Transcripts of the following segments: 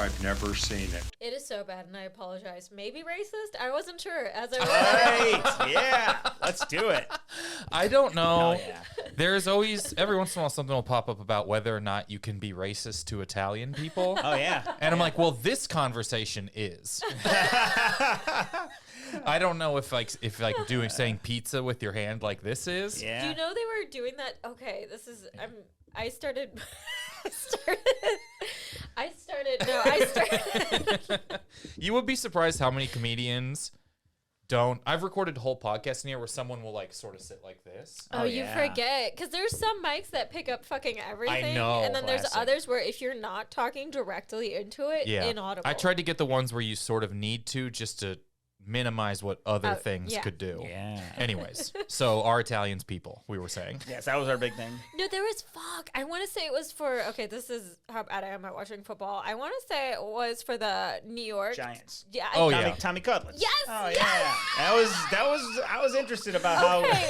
I've never seen it. It is so bad, and I apologize. Maybe racist? I wasn't sure as I was. Right. Yeah. Let's do it. I don't know. Oh, yeah. There's always, every once in a while, something will pop up about whether or not you can be racist to Italian people. Oh, yeah. And I'm like, well, this conversation is. I don't know if doing saying pizza with your hand like this is. Yeah. Do you know they were doing that? Okay, this is. I started. You would be surprised how many comedians don't. I've recorded whole podcasts in here where someone will like sort of sit like this. Oh, you yeah. forget. Because there's some mics that pick up fucking everything. know. And then there's Classic. others where if you're not talking directly into it, Yeah. inaudible. I tried to get the ones where you sort of need to just to minimize what other things yeah. could do. Yeah. Anyways, so our Italians people, we were saying. Yes, that was our big thing. No, there was I want to say it was for. Okay, this is how bad I am at watching football. I want to say it was for the New York Giants. Yeah. Oh, Tommy, yeah. Tommy Cutlets. Yes, Oh, yes. yeah. I was interested about Okay. how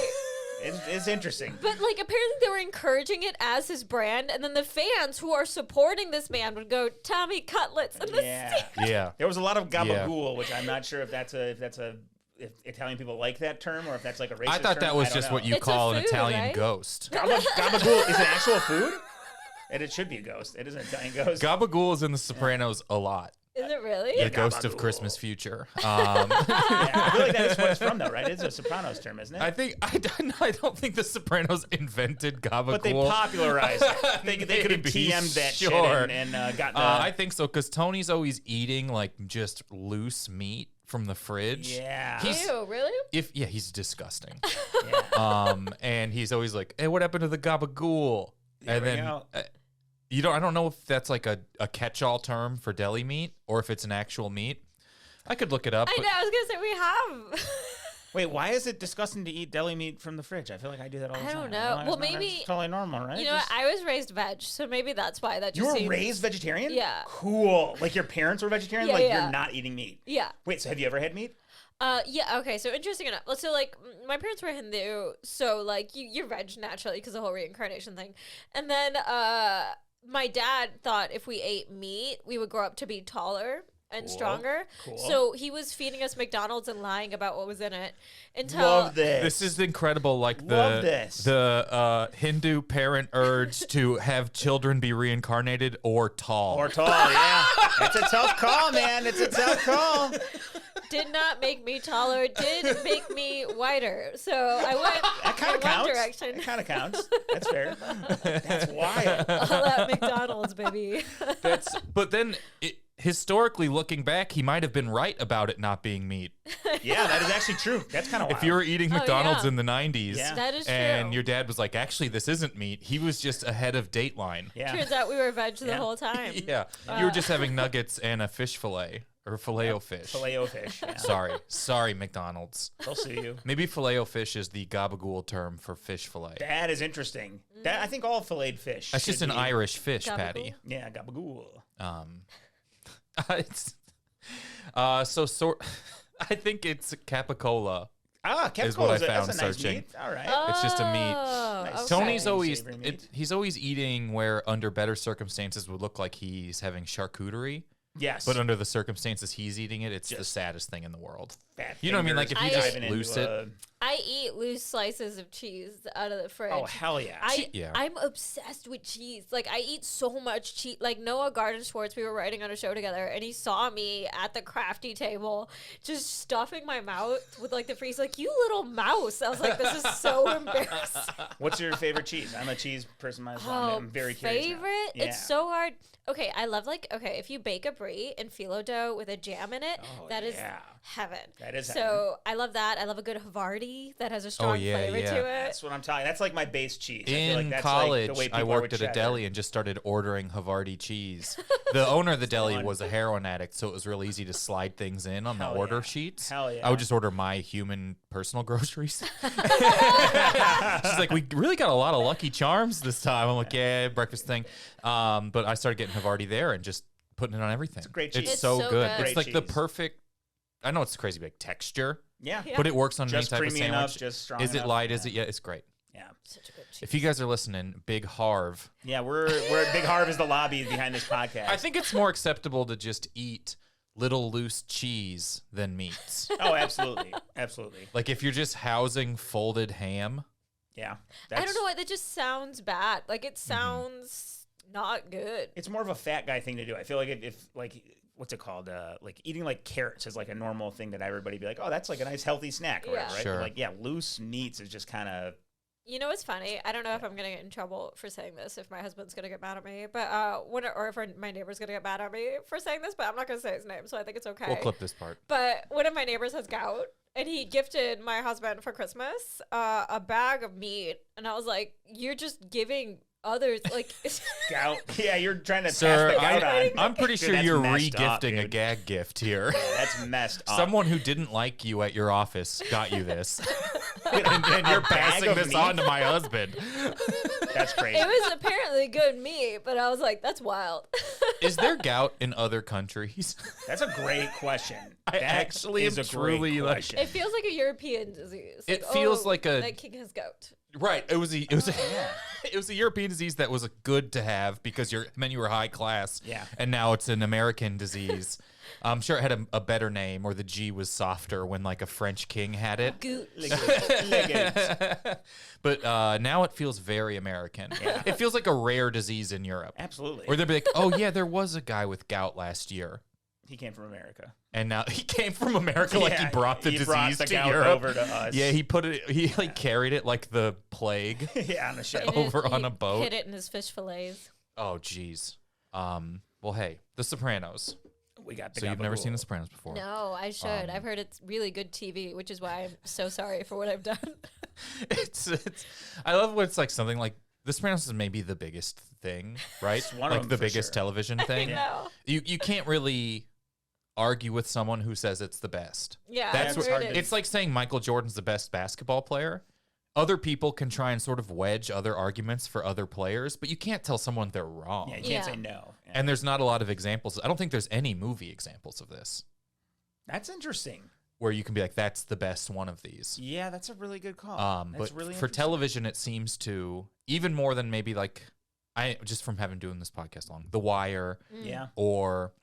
it's interesting. But like apparently they were encouraging it as his brand, and then the fans who are supporting this man would go Tommy Cutlets, and the Yeah. Yeah. There was a lot of gabagool, which I'm not sure if if Italian people like that term or if that's like a racist I thought term. that was I don't just know. what you It's a call an food, Italian right? ghost. Gabagool is an actual food? And it should be a ghost. It is an Italian ghost. Gabagool is in The Sopranos a lot. Is it really? The ghost of gabagool. Christmas future. Yeah, I feel like that is what it's from, though, right? It's a Sopranos term, isn't it? I don't think The Sopranos invented gabagool. But they popularized it. They could have Maybe, TM'd that sure. shit and gotten I think so, because Tony's always eating like just loose meat from the fridge. Yeah. Ew, really? He's disgusting. Yeah. And he's always like, "Hey, what happened to the gabagool?" There And we then go. I don't know if that's like a catch-all term for deli meat or if it's an actual meat. I could look it up. I but- know. I was gonna say we have. Wait, why is it disgusting to eat deli meat from the fridge? I feel like I do that all the I time. don't know. Well, that's maybe- totally normal, right? You know, what? I was raised veg, so maybe that's why that You just were seems. raised vegetarian? Yeah. Cool. Like your parents were vegetarian? Yeah, like yeah. you're not eating meat? Yeah. Wait, so have you ever had meat? Yeah, okay, so interesting enough. So, like, my parents were Hindu, so, like, you're veg naturally because the whole reincarnation thing. And then, my dad thought if we ate meat, we would grow up to be taller and Cool. stronger. Cool. So, he was feeding us McDonald's and lying about what was in it until... Love this. This is incredible. Like Love this. the Hindu parent urge to have children be reincarnated or tall. Or tall, yeah. It's a tough call, man. It's a tough call. Did not make me taller, did make me whiter. So, I went That kind in of one counts. direction. That kind of counts. That's fair. That's wild. All at McDonald's, baby. But then, historically looking back, he might have been right about it not being meat. Yeah, that is actually true. That's kind of wild. If you were eating McDonald's yeah. in the 90s Yeah. That is and true. your dad was like, actually, this isn't meat, he was just ahead of Dateline. Yeah. Turns out we were veg the Yeah. whole time. Yeah. You were just having nuggets and a fish fillet or filet-o-fish. Filet-o-fish. Yeah. Sorry, McDonald's. They'll sue you. Maybe filet-o-fish is the gabagool term for fish fillet. That is interesting. That I think all filleted fish. That's just should an be- Irish fish Gabagool? patty. Yeah, gabagool. It's, I think it's capicola. Ah, Is what I capicola. found That's a nice searching. meat. All right. It's just a meat. Oh, Nice. okay. Tony's Savory always meat. he's always eating where under better circumstances would look like he's having charcuterie, Yes. but under the circumstances he's eating it, it's the saddest thing in the world. Fat You know what I mean? Like, fingers if you just diving loose into it. I eat loose slices of cheese out of the fridge. Oh, hell yeah. Yeah. I'm obsessed with cheese. Like, I eat so much cheese. Like, Noah Garden Schwartz, we were writing on a show together, and he saw me at the crafty table just stuffing my mouth with, like, the freeze. Like, you little mouse. I was like, this is so embarrassing. What's your favorite cheese? I'm a cheese person myself. I'm very curious. now. Favorite? Yeah. It's so hard. Okay, I love, like, if you bake a brie and phyllo dough with a jam in it, Oh, that is yeah. heaven. That is So, heaven. I love that. I love a good Havarti that has a strong yeah, flavor yeah. to it. That's what I'm talking. That's like my base cheese. I feel like In that's college, like the way I people are worked with at a cheddar. deli and just started ordering Havarti cheese. The owner of the deli one. was a heroin addict, so it was real easy to slide things in on the Hell order yeah. sheets. Hell yeah. I would just order my human personal groceries. She's like, we really got a lot of Lucky Charms this time. I'm like, yeah, breakfast thing. But I started getting Havarti there and just putting it on everything. It's a great cheese. It's It's so so good. good. It's Great like the cheese. perfect. I know it's crazy big texture, Yeah. Yeah. but it works on Just any type of creamy sandwich. enough, just strong Is it enough. light? Is Yeah. it? Yeah, it's great. Yeah. Such a good cheese. If you guys are listening, Big Harv. Yeah, we're Big Harv is the lobby behind this podcast. I think it's more acceptable to just eat little loose cheese than meats. Oh, absolutely. Absolutely. Like if you're just housing folded ham. Yeah. I don't know why that just sounds bad. Like it sounds not good. It's more of a fat guy thing to do. I feel like if like what's it called? Like eating like carrots is like a normal thing that everybody be like, oh, that's like a nice healthy snack, or whatever, right? Sure. But like loose meats is just kind of. You know what's funny? I don't know if I'm gonna get in trouble for saying this, if my husband's gonna get mad at me, but or if my neighbor's gonna get mad at me for saying this, but I'm not gonna say his name, so I think it's okay. We'll clip this part. But one of my neighbors has gout, and he gifted my husband for Christmas a bag of meat, and I was like, "You're just giving others like Gout. Yeah, you're trying to Sir, pass the gout on. I'm pretty Dude, sure that's you're messed up, re-gifting a dude. gag gift here. That's messed up. Someone who didn't like you at your office got you this. and you're bag passing of this meat? on to my husband. That's crazy. it was apparently good meat," but I was like, "That's wild." Is there gout in other countries? That's a great question. I That actually is am a great truly, like- question. It feels like a European disease. It feels like a- that king has gout. Right. It was a yeah. it was a European disease that was good to have because meant you were high class. Yeah. And now it's an American disease. I'm sure it had a better name, or the G was softer when like a French king had it. Goot. But now it feels very American. Yeah. It feels like a rare disease in Europe. Absolutely. Or they'd be like, oh yeah, there was a guy with gout last year. He came from America. And now he came from America, like he Yeah, brought the he disease brought the to gout Europe. over to us. Yeah, he put it. He like carried it like the plague. Yeah, on the ship. Over on a boat. Hid it in his fish fillets. Oh, jeez. Well, hey, The Sopranos. We got the So you've never seen The Sopranos before? No, I should. I've heard it's really good TV, which is why I'm so sorry for what I've done. it's. I love when it's like something like The Sopranos is maybe the biggest thing, right? It's one of like them the for biggest sure. television thing. No. You can't really argue with someone who says it's the best. Yeah, That's I've what heard hard it's like saying Michael Jordan's the best basketball player. Other people can try and sort of wedge other arguments for other players, but you can't tell someone they're wrong. Yeah, you can't Yeah. say no. Yeah. And there's not a lot of examples. I don't think there's any movie examples of this That's interesting. where you can be like, that's the best one of these. Yeah, that's a really good call. But That's really for interesting. television, it seems to, even more than maybe like, I just from having doing this podcast long, The Wire Yeah, or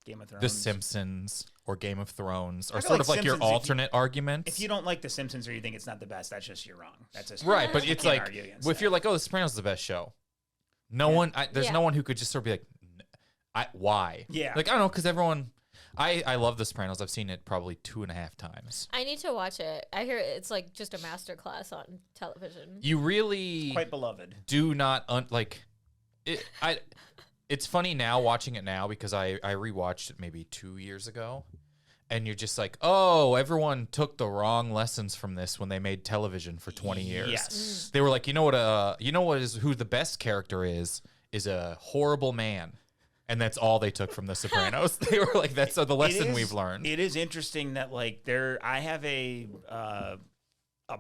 Game of Thrones. The Simpsons or Game of Thrones I are feel sort like of like your Simpsons, if you- alternate arguments. If you don't like The Simpsons or you think it's not the best, that's just you're wrong. That's just Right, but you it's can't like, argue against if that. you're like, oh, The Sopranos is the best show. There's Yeah. no one who could just sort of be like, why? Yeah. Like, I don't know, because everyone, I love The Sopranos. I've seen it probably 2.5 times. I need to watch it. I hear it's like just a master class on television. You really quite beloved. do not, it. It's funny now watching it now because I rewatched it maybe 2 years ago. And you're just like, oh, everyone took the wrong lessons from this when they made television for 20 years. Yes. They were like, who the best character is a horrible man. And that's all they took from The Sopranos. They were like, that's the lesson we've learned. It is interesting that like I have a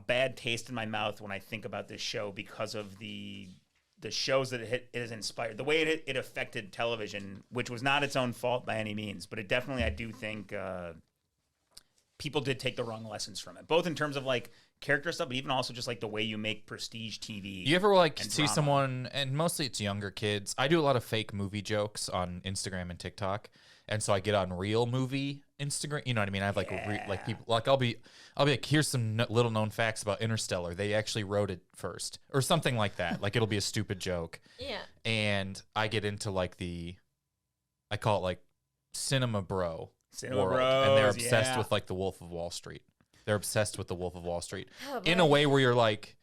bad taste in my mouth when I think about this show because of the shows that it has inspired, the way it affected television, which was not its own fault by any means, but it definitely, I do think people did take the wrong lessons from it, both in terms of like character stuff, but even also just like the way you make prestige TV. You ever like and see drama. someone, and mostly it's younger kids. I do a lot of fake movie jokes on Instagram and TikTok, and so I get on real movie Instagram. You know what I mean? I have like like people like I'll be like, here's some little known facts about Interstellar. They actually wrote it first, or something like that. Like it'll be a stupid joke, Yeah. and I get into like I call it like cinema bro world, and they're Bros, obsessed yeah. with like the Wolf of Wall Street. They're obsessed with the Wolf of Wall Street Oh, in a boy. way where you're like,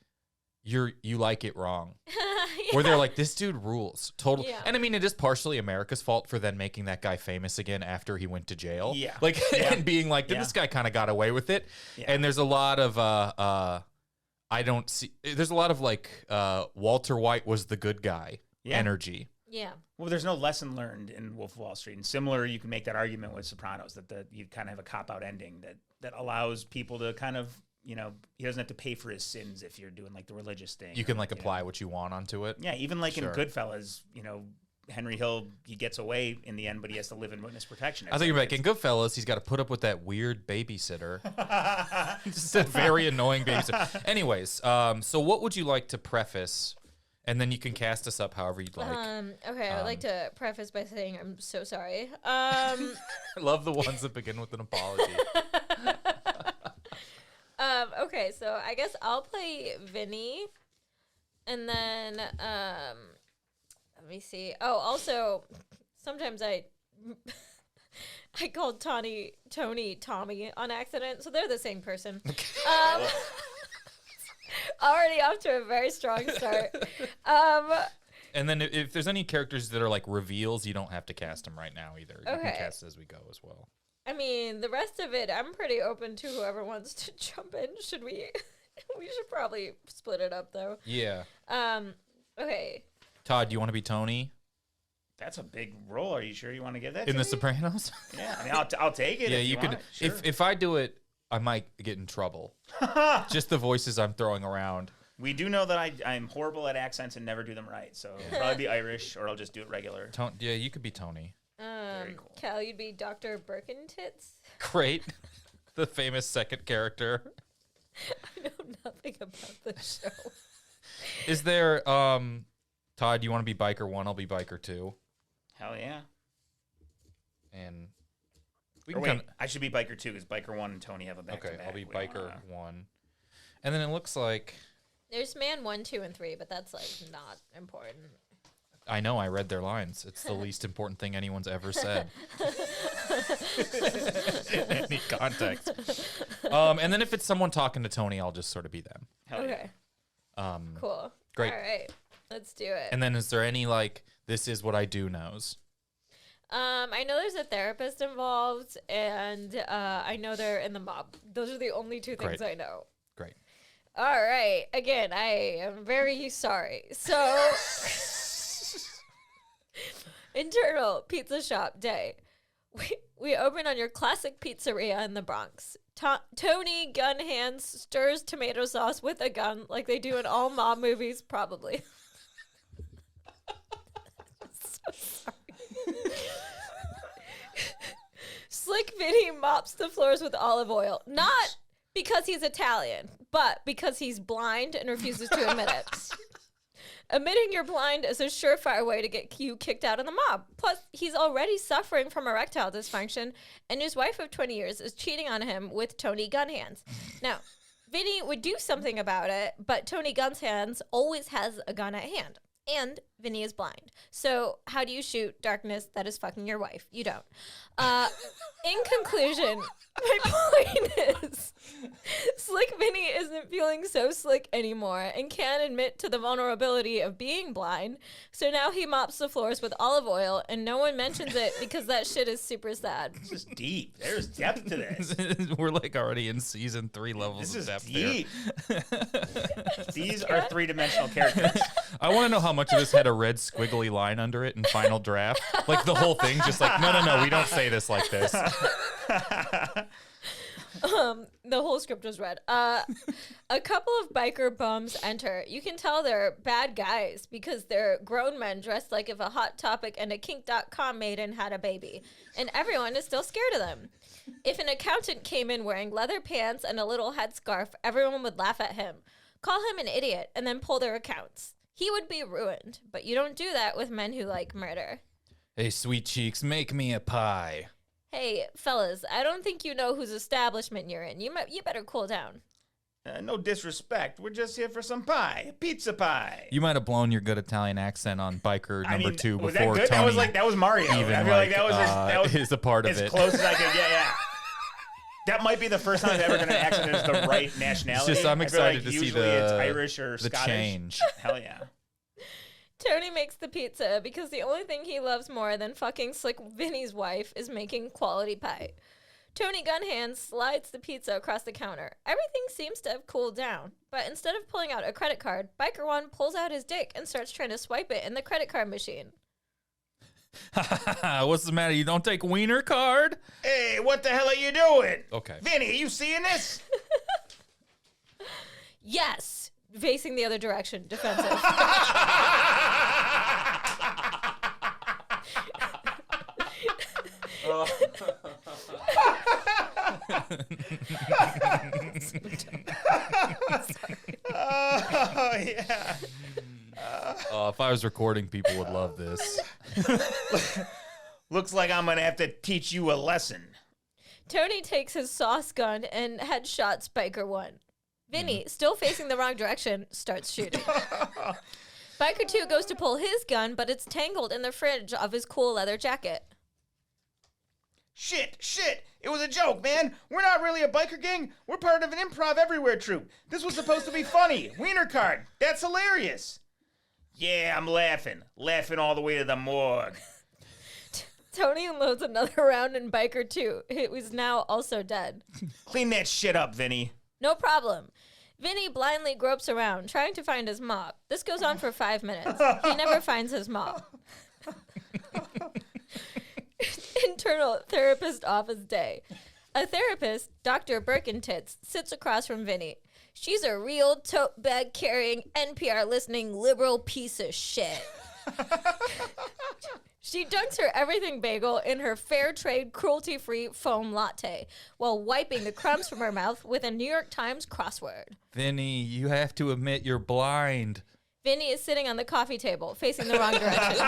you like it wrong. Where they're like, this dude rules. Total. Yeah. And I mean, it is partially America's fault for then making that guy famous again after he went to jail. Yeah. Like, Yeah. and being like, Yeah. this guy kind of got away with it. Yeah. And there's a lot of, there's a lot of like, Walter White was the good guy Yeah. energy. Yeah. Well, there's no lesson learned in Wolf of Wall Street, and similar, you can make that argument with Sopranos that you kind of have a cop-out ending that allows people to kind of, he doesn't have to pay for his sins if you're doing like the religious thing. You can like or, apply what you want onto it. Yeah, even like Sure. in Goodfellas, Henry Hill, he gets away in the end, but he has to live in witness protection. I think you're like in Goodfellas, he's got to put up with that weird babysitter. Just a very annoying babysitter. Anyways, so what would you like to preface? And then you can cast us up however you'd like. Okay, I'd like to preface by saying I'm so sorry. I love the ones that begin with an apology. Okay, so I guess I'll play Vinny. And then, let me see. Oh, also, sometimes I called Tony Tommy on accident, so they're the same person. Already off to a very strong start. And then if there's any characters that are like reveals, you don't have to cast them right now either. You can cast as we go as well. I mean, the rest of it, I'm pretty open to whoever wants to jump in. Should we? We should probably split it up, though. Yeah. Okay. Todd, do you want to be Tony? That's a big role. Are you sure you want to give that in to The me? Sopranos? Yeah, I mean, I'll take it. Yeah, if you could. want. Sure. If I do it, I might get in trouble. Just the voices I'm throwing around. We do know that I'm horrible at accents and never do them right. So it'll probably be Irish, or I'll just do it regular. Yeah, you could be Tony. Very cool. Cal, you'd be Dr. Birkentits. Great. The famous second character. I know nothing about the show. Is there, Todd, you want to be Biker 1? I'll be Biker 2. Hell yeah. And we Or can wait, I should be Biker 2 because Biker 1 and Tony have a back-to-back. Okay, I'll be We Biker 1. And then it looks like... There's Man 1, 2, and 3, but that's, like, not important. I know, I read their lines. It's the least important thing anyone's ever said. In any context. And then if it's someone talking to Tony, I'll just sort of be them. Hell Okay. yeah. Cool. Great. All right. Let's do it. And then is there any, like, this is what I do knows? I know there's a therapist involved, and I know they're in the mob. Those are the only two things Great. I know. Great. All right. Again, I am very sorry. So, internal pizza shop day. We open on your classic pizzeria in the Bronx. Tony gun hands stirs tomato sauce with a gun like they do in all mob movies, probably. So sorry. Slick Vinny mops the floors with olive oil. Not because he's Italian, but because he's blind and refuses to admit it. Admitting you're blind is a surefire way to get you kicked out of the mob. Plus, he's already suffering from erectile dysfunction, and his wife of 20 years is cheating on him with Tony Gunhands. Now, Vinny would do something about it, but Tony Gunhands always has a gun at hand. And Vinny is blind. So how do you shoot darkness that is fucking your wife? You don't. In conclusion, my point is, Slick Vinny isn't feeling so slick anymore and can't admit to the vulnerability of being blind. So now he mops the floors with olive oil, and no one mentions it because that shit is super sad. This is deep. There's depth to this. We're like already in season 3 levels This of is depth deep. there. These are three-dimensional characters. I want to know how much of this had a red squiggly line under it in final draft. Like the whole thing, just like, no, we don't say this like this. The whole script was read. A couple of biker bums enter. You can tell they're bad guys because they're grown men dressed like if a Hot Topic and a Kink.com maiden had a baby. And everyone is still scared of them. If an accountant came in wearing leather pants and a little headscarf, everyone would laugh at him, call him an idiot, and then pull their accounts. He would be ruined, but you don't do that with men who like murder. Hey, sweet cheeks, make me a pie. Hey, fellas, I don't think you know whose establishment you're in. You better cool down. No disrespect. We're just here for some pie. Pizza pie. You might have blown your good Italian accent on biker number 2 was before that good? Tony. That was Mario. Even I feel like that was is a part of as it. close as I could get. Yeah. That might be the first time I've ever done an accent that's the right nationality. It's just I'm I feel like excited to see usually it's the Irish or the Scottish. change. Hell yeah. Tony makes the pizza because the only thing he loves more than fucking Slick Vinny's wife is making quality pie. Tony Gunhands slides the pizza across the counter. Everything seems to have cooled down, but instead of pulling out a credit card, Biker One pulls out his dick and starts trying to swipe it in the credit card machine. What's the matter? You don't take wiener card? Hey, what the hell are you doing? Okay. Vinny, are you seeing this? Yes! Facing the other direction, defensive. Oh, yeah. If I was recording, people would love this. Looks like I'm going to have to teach you a lesson. Tony takes his sauce gun and headshots Biker 1. Vinny, still facing the wrong direction, starts shooting. Biker 2 goes to pull his gun, but it's tangled in the fringe of his cool leather jacket. Shit. It was a joke, man. We're not really a biker gang. We're part of an improv everywhere troupe. This was supposed to be funny. Wiener card. That's hilarious. Yeah, I'm laughing. Laughing all the way to the morgue. Tony unloads another round in Biker 2, who is now also dead. Clean that shit up, Vinny. No problem. Vinny blindly gropes around, trying to find his mop. This goes on for 5 minutes. He never finds his mop. Internal therapist office day. A therapist, Dr. Birkentits, sits across from Vinny. She's a real tote bag carrying, NPR listening liberal piece of shit. She dunks her everything bagel in her fair trade, cruelty-free foam latte while wiping the crumbs from her mouth with a New York Times crossword. Vinny, you have to admit you're blind. Vinny is sitting on the coffee table, facing the wrong direction.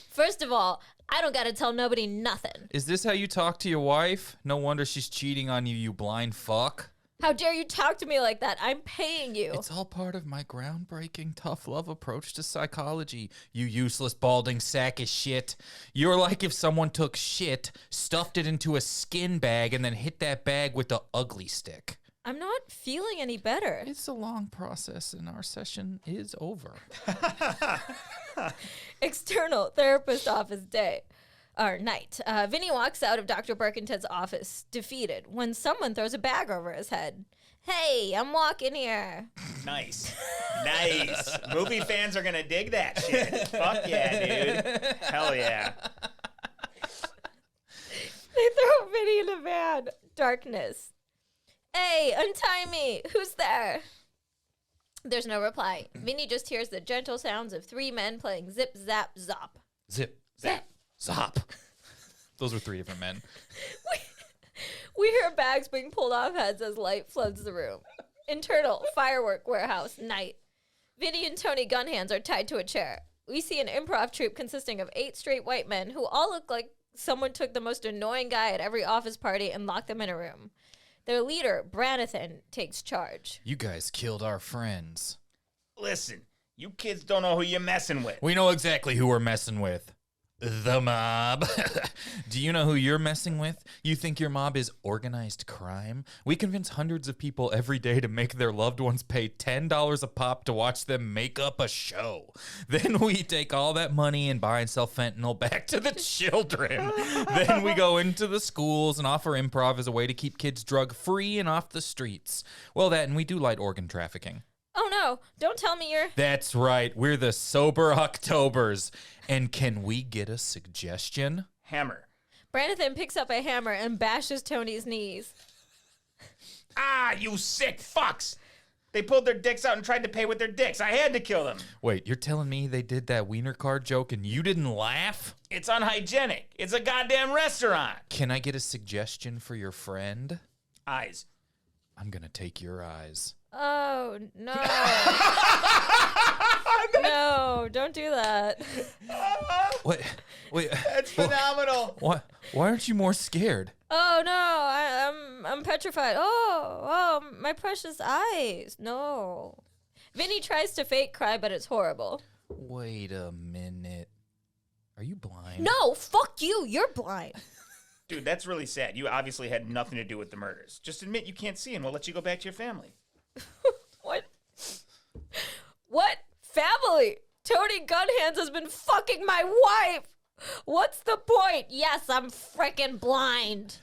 First of all, I don't gotta tell nobody nothing. Is this how you talk to your wife? No wonder she's cheating on you, you blind fuck. How dare you talk to me like that? I'm paying you. It's all part of my groundbreaking tough love approach to psychology, you useless balding sack of shit. You're like if someone took shit, stuffed it into a skin bag, and then hit that bag with the ugly stick. I'm not feeling any better. It's a long process, and our session is over. External therapist office day. Or night. Vinny walks out of Dr. Birkented's office, defeated, when someone throws a bag over his head. Hey, I'm walking here. Nice. Movie fans are going to dig that shit. Fuck yeah, dude. Hell yeah. They throw Vinny in a van. Darkness. Hey, untie me. Who's there? There's no reply. Vinny just hears the gentle sounds of 3 men playing zip, zap, zop. Zip, zap, zop. Those were 3 different men. We hear bags being pulled off heads as light floods the room. Internal firework warehouse night. Vinny and Tony Gunhands are tied to a chair. We see an improv troupe consisting of 8 straight white men who all look like someone took the most annoying guy at every office party and locked them in a room. Their leader, Branathan, takes charge. You guys killed our friends. Listen, you kids don't know who you're messing with. We know exactly who we're messing with. The mob. Do you know who you're messing with? You think your mob is organized crime? We convince hundreds of people every day to make their loved ones pay $10 a pop to watch them make up a show. Then we take all that money and buy and sell fentanyl back to the children. Then we go into the schools and offer improv as a way to keep kids drug-free and off the streets. Well, that and we do light organ trafficking. Oh no, don't tell me you're... That's right, we're the Sober Octobers. And can we get a suggestion? Hammer. Branathan picks up a hammer and bashes Tony's knees. Ah, you sick fucks! They pulled their dicks out and tried to pay with their dicks. I had to kill them. Wait, you're telling me they did that wiener card joke and you didn't laugh? It's unhygienic. It's a goddamn restaurant. Can I get a suggestion for your friend? Eyes. I'm gonna take your eyes. Oh, no. No, don't do that. What? Wait. That's phenomenal. What? Why aren't you more scared? Oh no, I'm petrified. Oh, my precious eyes. No. Vinny tries to fake cry, but it's horrible. Wait a minute. Are you blind? No, fuck you. You're blind. Dude, that's really sad. You obviously had nothing to do with the murders. Just admit you can't see and we'll let you go back to your family. What? What? Family? Tony Gunhands has been fucking my wife. What's the point? Yes, I'm frickin' blind.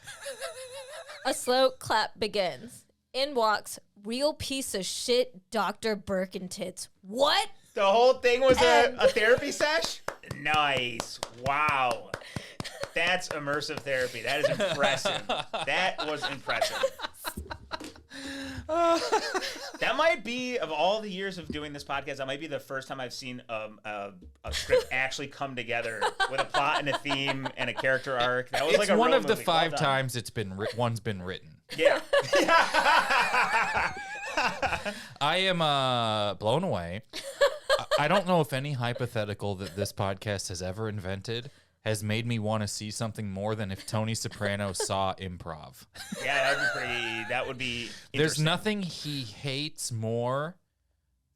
A slow clap begins. In walks real piece of shit Dr. Birkentits. What? The whole thing was a therapy sesh? Nice. Wow. That's immersive therapy. That is impressive. That was impressive. That might be, of all the years of doing this podcast, that might be the first time I've seen a script actually come together with a plot and a theme and a character arc. That was It's like a one real of the movie. 5 Well done. times one's been written. Yeah. I am blown away. I don't know if any hypothetical that this podcast has ever invented has made me want to see something more than if Tony Soprano saw improv. Yeah, that would be There's interesting. nothing he hates more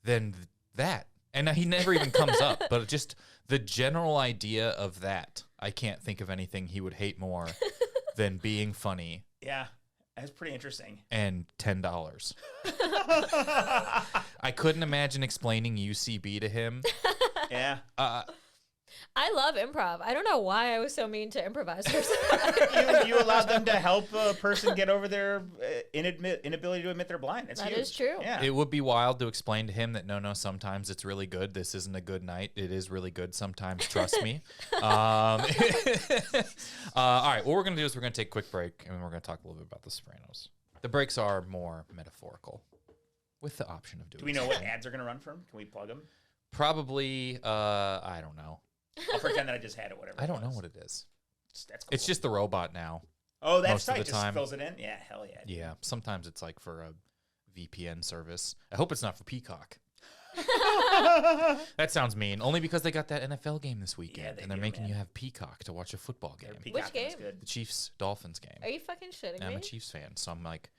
than that. And he never even comes up, but just the general idea of that. I can't think of anything he would hate more than being funny Yeah, that's pretty interesting. and $10. I couldn't imagine explaining UCB to him. Yeah. I love improv. I don't know why I was so mean to improvisers. You allowed them to help a person get over their inability to admit they're blind. That's That huge. is true. Yeah. It would be wild to explain to him that no, sometimes it's really good. This isn't a good night. It is really good sometimes. Trust me. All right, what we're going to do is we're going to take a quick break, and then we're going to talk a little bit about The Sopranos. The breaks are more metaphorical, with the option of doing Do we know what something. ads are going to run from? Can we plug them? Probably, I don't know. I'll pretend that I just had it, whatever. I don't know was. what it is. That's cool. It's just the robot now. Oh, that's most of tight. the Just time. fills it in? Yeah, hell yeah. dude. Yeah, sometimes it's like for a VPN service. I hope it's not for Peacock. That sounds mean. Only because they got that NFL game this weekend, they and they're do, making man. you have Peacock to watch a football game. Their Peacock one's game? Good. The Chiefs-Dolphins game. Are you fucking shitting I'm me? a Chiefs fan, so I'm like,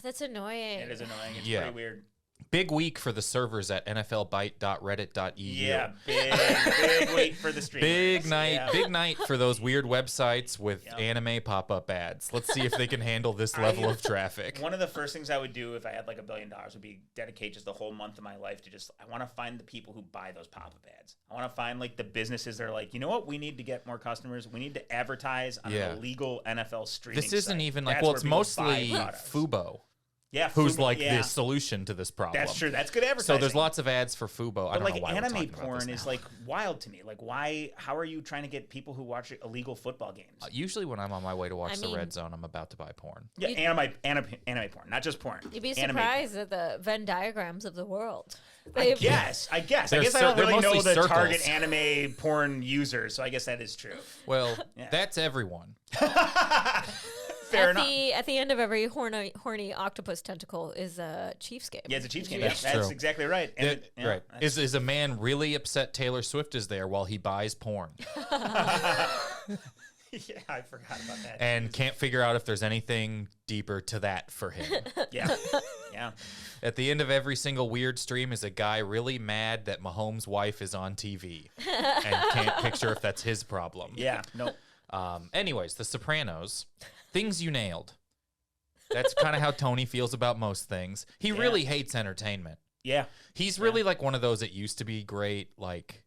That's annoying. It is annoying. It's Yeah. pretty weird. big week for the servers at nflbyte.reddit.eu. Yeah, big wait for the streamers. Big night, Yeah. big night for those weird websites with Yep. anime pop-up ads. Let's see if they can handle this level of traffic. One of the first things I would do if I had like $1 billion would be dedicate just the whole month of my life to just, I want to find the people who buy those pop-up ads. I want to find like the businesses that are like, you know what, we need to get more customers. We need to advertise on Yeah. an illegal NFL streaming This isn't site. even like, That's well, where it's people mostly buy products. Fubo, Yeah, who's Fubo, like yeah. the solution to this problem. That's true. That's good advertising. So there's lots of ads for Fubo. I But don't like know why we're anime talking about porn this is now. like wild to me. Like why? How are you trying to get people who watch illegal football games? Usually when I'm on my way to watch I the mean- Red Zone, I'm about to buy porn. Yeah, anime porn, not just porn. You'd be Anime surprised at the Venn diagrams of the world. I They've- guess. I They're guess I don't they're really know mostly the circles. target anime porn user, so I guess that is true. Well, Yeah. that's everyone. Fair at enough. at the end of every horny octopus tentacle is a Chiefs game. Yeah, it's a Chiefs game. That's That's true. exactly right. And That- yeah, right. that's- Is a man really upset Taylor Swift is there while he buys porn yeah, I forgot about that. and can't figure out if there's anything deeper to that for him? Yeah, yeah. At the end of every single weird stream is a guy really mad that Mahomes' wife is on TV and can't picture if that's his problem. Yeah, no. Anyways, The Sopranos, things you nailed. That's kind of how Tony feels about most things. He Yeah. really hates entertainment. Yeah. He's really like one of those that used to be great. Like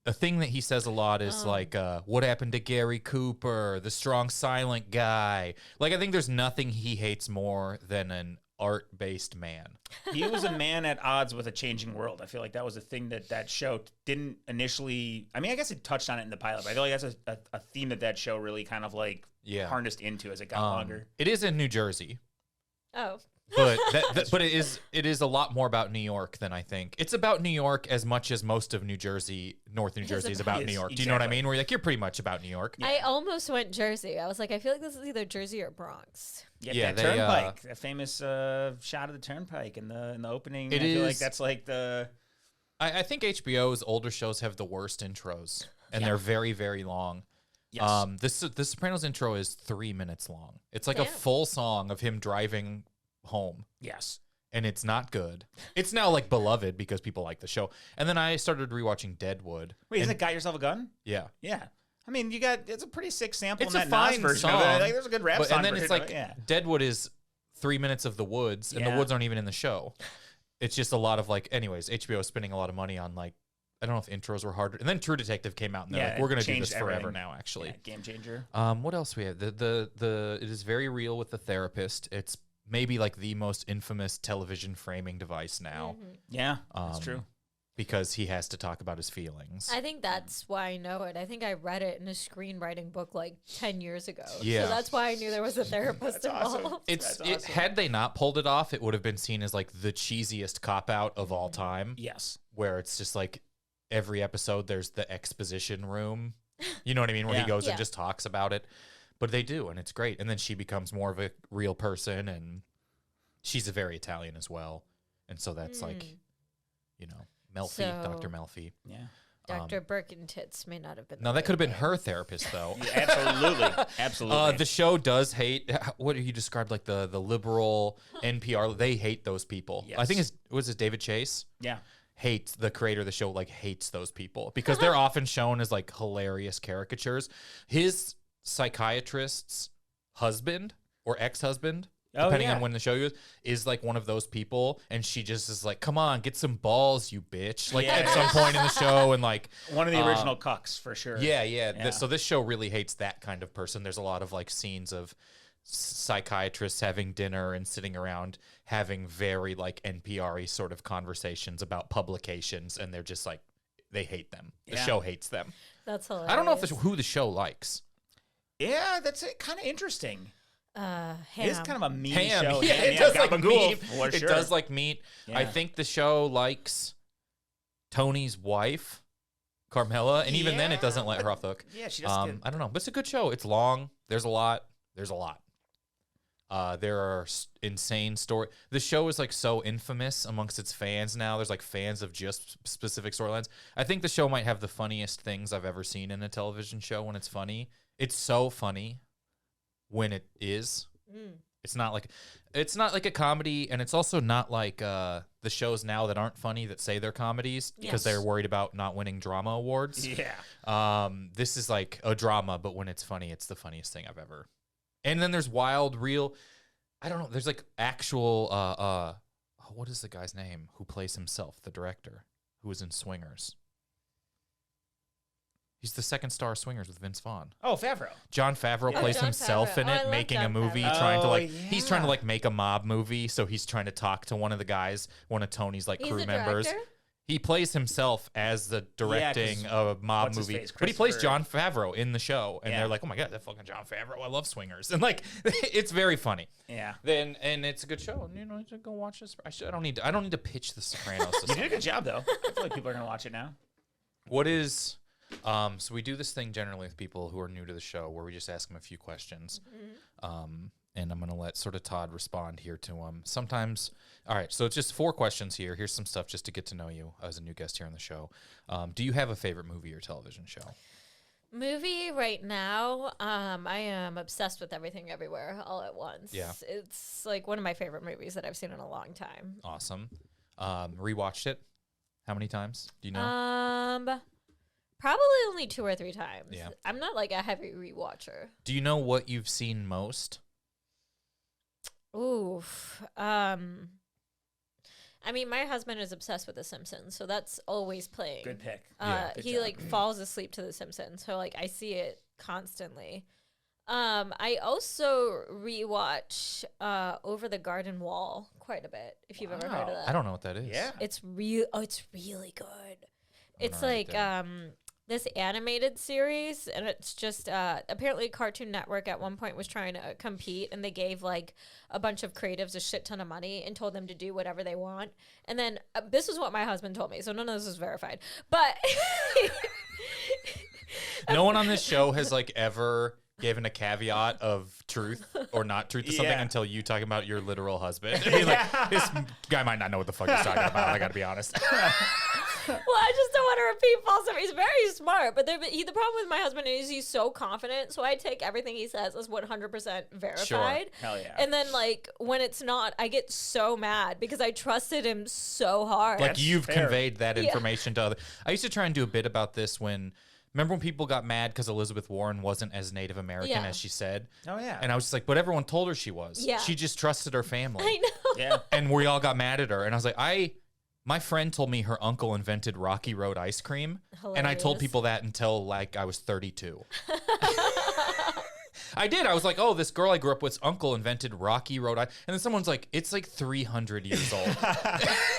the thing that he says a lot is like, what happened to Gary Cooper, the strong silent guy? Like I think there's nothing he hates more than an art-based man. He was a man at odds with a changing world. I feel like that was a thing that show didn't initially. I mean, I guess it touched on it in the pilot, but I feel like that's a theme that show really kind of like Yeah. harnessed into as it got longer. It is in New Jersey, Oh. but but it is a lot more about New York than I think. It's about New York as much as most of New Jersey, North New Jersey is about Yes, New York. Do you know what I exactly. mean? Where you're like, you're pretty much about New York. I almost went Jersey. I was like, I feel like this is either Jersey or Bronx. Yeah, they, that turnpike, that famous shot of the turnpike in the opening. It I feel like is- that's like the. I think HBO's older shows have the worst intros, and they're very, very long. Yes. The Sopranos intro is 3 minutes long. It's like a Damn. full song of him driving home, Yes. and it's not good. It's now like beloved because people like the show. And then I started rewatching Deadwood. Wait, isn't and- it Got Yourself a Gun? Yeah. Yeah. I mean, it's a pretty sick sample It's in a that Nas fine version song. of it. Like, there's a good rap But, song and then version it's of like it, yeah. Deadwood is 3 minutes of the woods, and the Yeah. woods aren't even in the show. It's just a lot of like, anyways, HBO is spending a lot of money on like, I don't know if intros were harder. And then True Detective came out, and they're Yeah, like, we're it gonna do changed this forever everything. now. Actually, Yeah, game changer. what else we have? The it is very real with the therapist. It's maybe like the most infamous television framing device now. Yeah, that's Um, true. because he has to talk about his feelings. I think that's why I know it. I think I read it in a screenwriting book like 10 years ago. Yeah. So that's why I knew there was a therapist That's awesome. involved. It's That's awesome. had they not pulled it off, it would have been seen as like the cheesiest cop out of all time. Yes. Where it's just like every episode there's the exposition room. You know what I mean? Where Yeah. he goes Yeah. and just talks about it. But they do, and it's great. And then she becomes more of a real person, and she's a very Italian as well. And so that's like, you know, Melfi, So- Dr. Melfi. Yeah. Dr. Birkentits may not have been. No, the that right could have been name. her therapist, though. Yeah, absolutely. Absolutely. The show does hate what you described, like the liberal NPR. They hate those people. I think Yes. was it David Chase? yeah. Hates the creator of the show, like hates those people because they're often shown as like hilarious caricatures. His psychiatrist's husband or ex-husband, Oh, depending yeah. on when the show is like one of those people, and she just is like, "Come on, get some balls, you bitch!" Like at some point in the show, and like One of the original cucks for sure. yeah. Yeah. So this show really hates that kind of person. There's a lot of like scenes of psychiatrists having dinner and sitting around having very like NPR-y sort of conversations about publications, and they're just like they hate them. The Yeah. show hates them. That's hilarious. I don't know if who the show likes. Yeah, that's kind of interesting. Ham. It is kind of a mean Ham, show. yeah, it does like gabagool, meat. for It sure. does like meat. I Yeah. think the show likes Tony's wife, Carmela, and even then it doesn't let her off the hook. Yeah, she does good. I don't know, but it's a good show. It's long. There's a lot. There are insane story. The show is like so infamous amongst its fans now. There's like fans of just specific storylines. I think the show might have the funniest things I've ever seen in a television show when it's funny. It's so funny when it is. It's not like a comedy, and it's also not like the shows now that aren't funny that say they're comedies because Yes. they're worried about not winning drama awards. Yeah. This is like a drama, but when it's funny, it's the funniest thing I've ever. And then there's wild, real. I don't know. There's like actual. What is the guy's name who plays himself? The director who was in Swingers. He's the second star of Swingers with Vince Vaughn. Oh, Favreau. John Favreau Yeah. plays John himself Favreau. in Oh, I it, love making John a movie, Favreau. trying to Oh, like he's trying to yeah. like make a mob movie. So he's trying to talk to one of the guys, one of Tony's like He's crew a members. director? He plays himself as the directing a mob what's his movie, face? but he plays Christopher- John Favreau in the show, and Yeah. they're like, "Oh my god, that fucking John Favreau! I love Swingers," and like, it's very funny. Yeah. And it's a good show. And, you know, go watch this. I don't need to pitch The Sopranos. To You did a someone. good job, though. I feel like people are going to watch it now. What is so we do this thing generally with people who are new to the show where we just ask them a few questions. And I'm going to let sort of Todd respond here to them. Sometimes, all right, so it's just 4 questions here. Here's some stuff just to get to know you as a new guest here on the show. Do you have a favorite movie or television show? Movie right now, I am obsessed with Everything Everywhere All at Once. Yeah. It's like one of my favorite movies that I've seen in a long time. Awesome. Rewatched it? How many times? Do you know? Probably only 2 or 3 times. Yeah. I'm not like a heavy rewatcher. Do you know what you've seen most? Oof. I mean, my husband is obsessed with The Simpsons, so that's always playing. Good pick. Yeah. He like falls asleep to The Simpsons, so like I see it constantly. I also rewatch Over the Garden Wall quite a bit. If you've ever heard of Wow. that, I don't know what that is. Yeah. It's real. Oh, it's really good. It's gonna write it like this animated series, and it's just apparently Cartoon Network at one point was trying to compete, and they gave like a bunch of creatives a shit ton of money and told them to do whatever they want. And then this is what my husband told me, so none of this is verified. But No one on this show has like ever given a caveat of truth or not truth to something Yeah. until you talking about your literal husband. I mean, like, this guy might not know what the fuck he's talking about. I got to be honest. well, I just don't want to repeat false stuff. He's very smart, but the problem with my husband is he's so confident. So I take everything he says as 100% verified. Hell yeah. And then like when it's not, I get so mad because I trusted him so hard. Like That's you've fair. conveyed that information to other. I used to try and do a bit about this remember when people got mad because Elizabeth Warren wasn't as Native American Yeah. as she said? Oh, yeah. And I was just like, but everyone told her she was. Yeah. She just trusted her family. I know. yeah. And we all got mad at her. And I was like, my friend told me her uncle invented Rocky Road ice cream. And I told Hilarious. people that until like I was 32. I did. I was like, oh, this girl I grew up with's uncle invented Rocky Road Ice. And then someone's like, it's like 300 years old.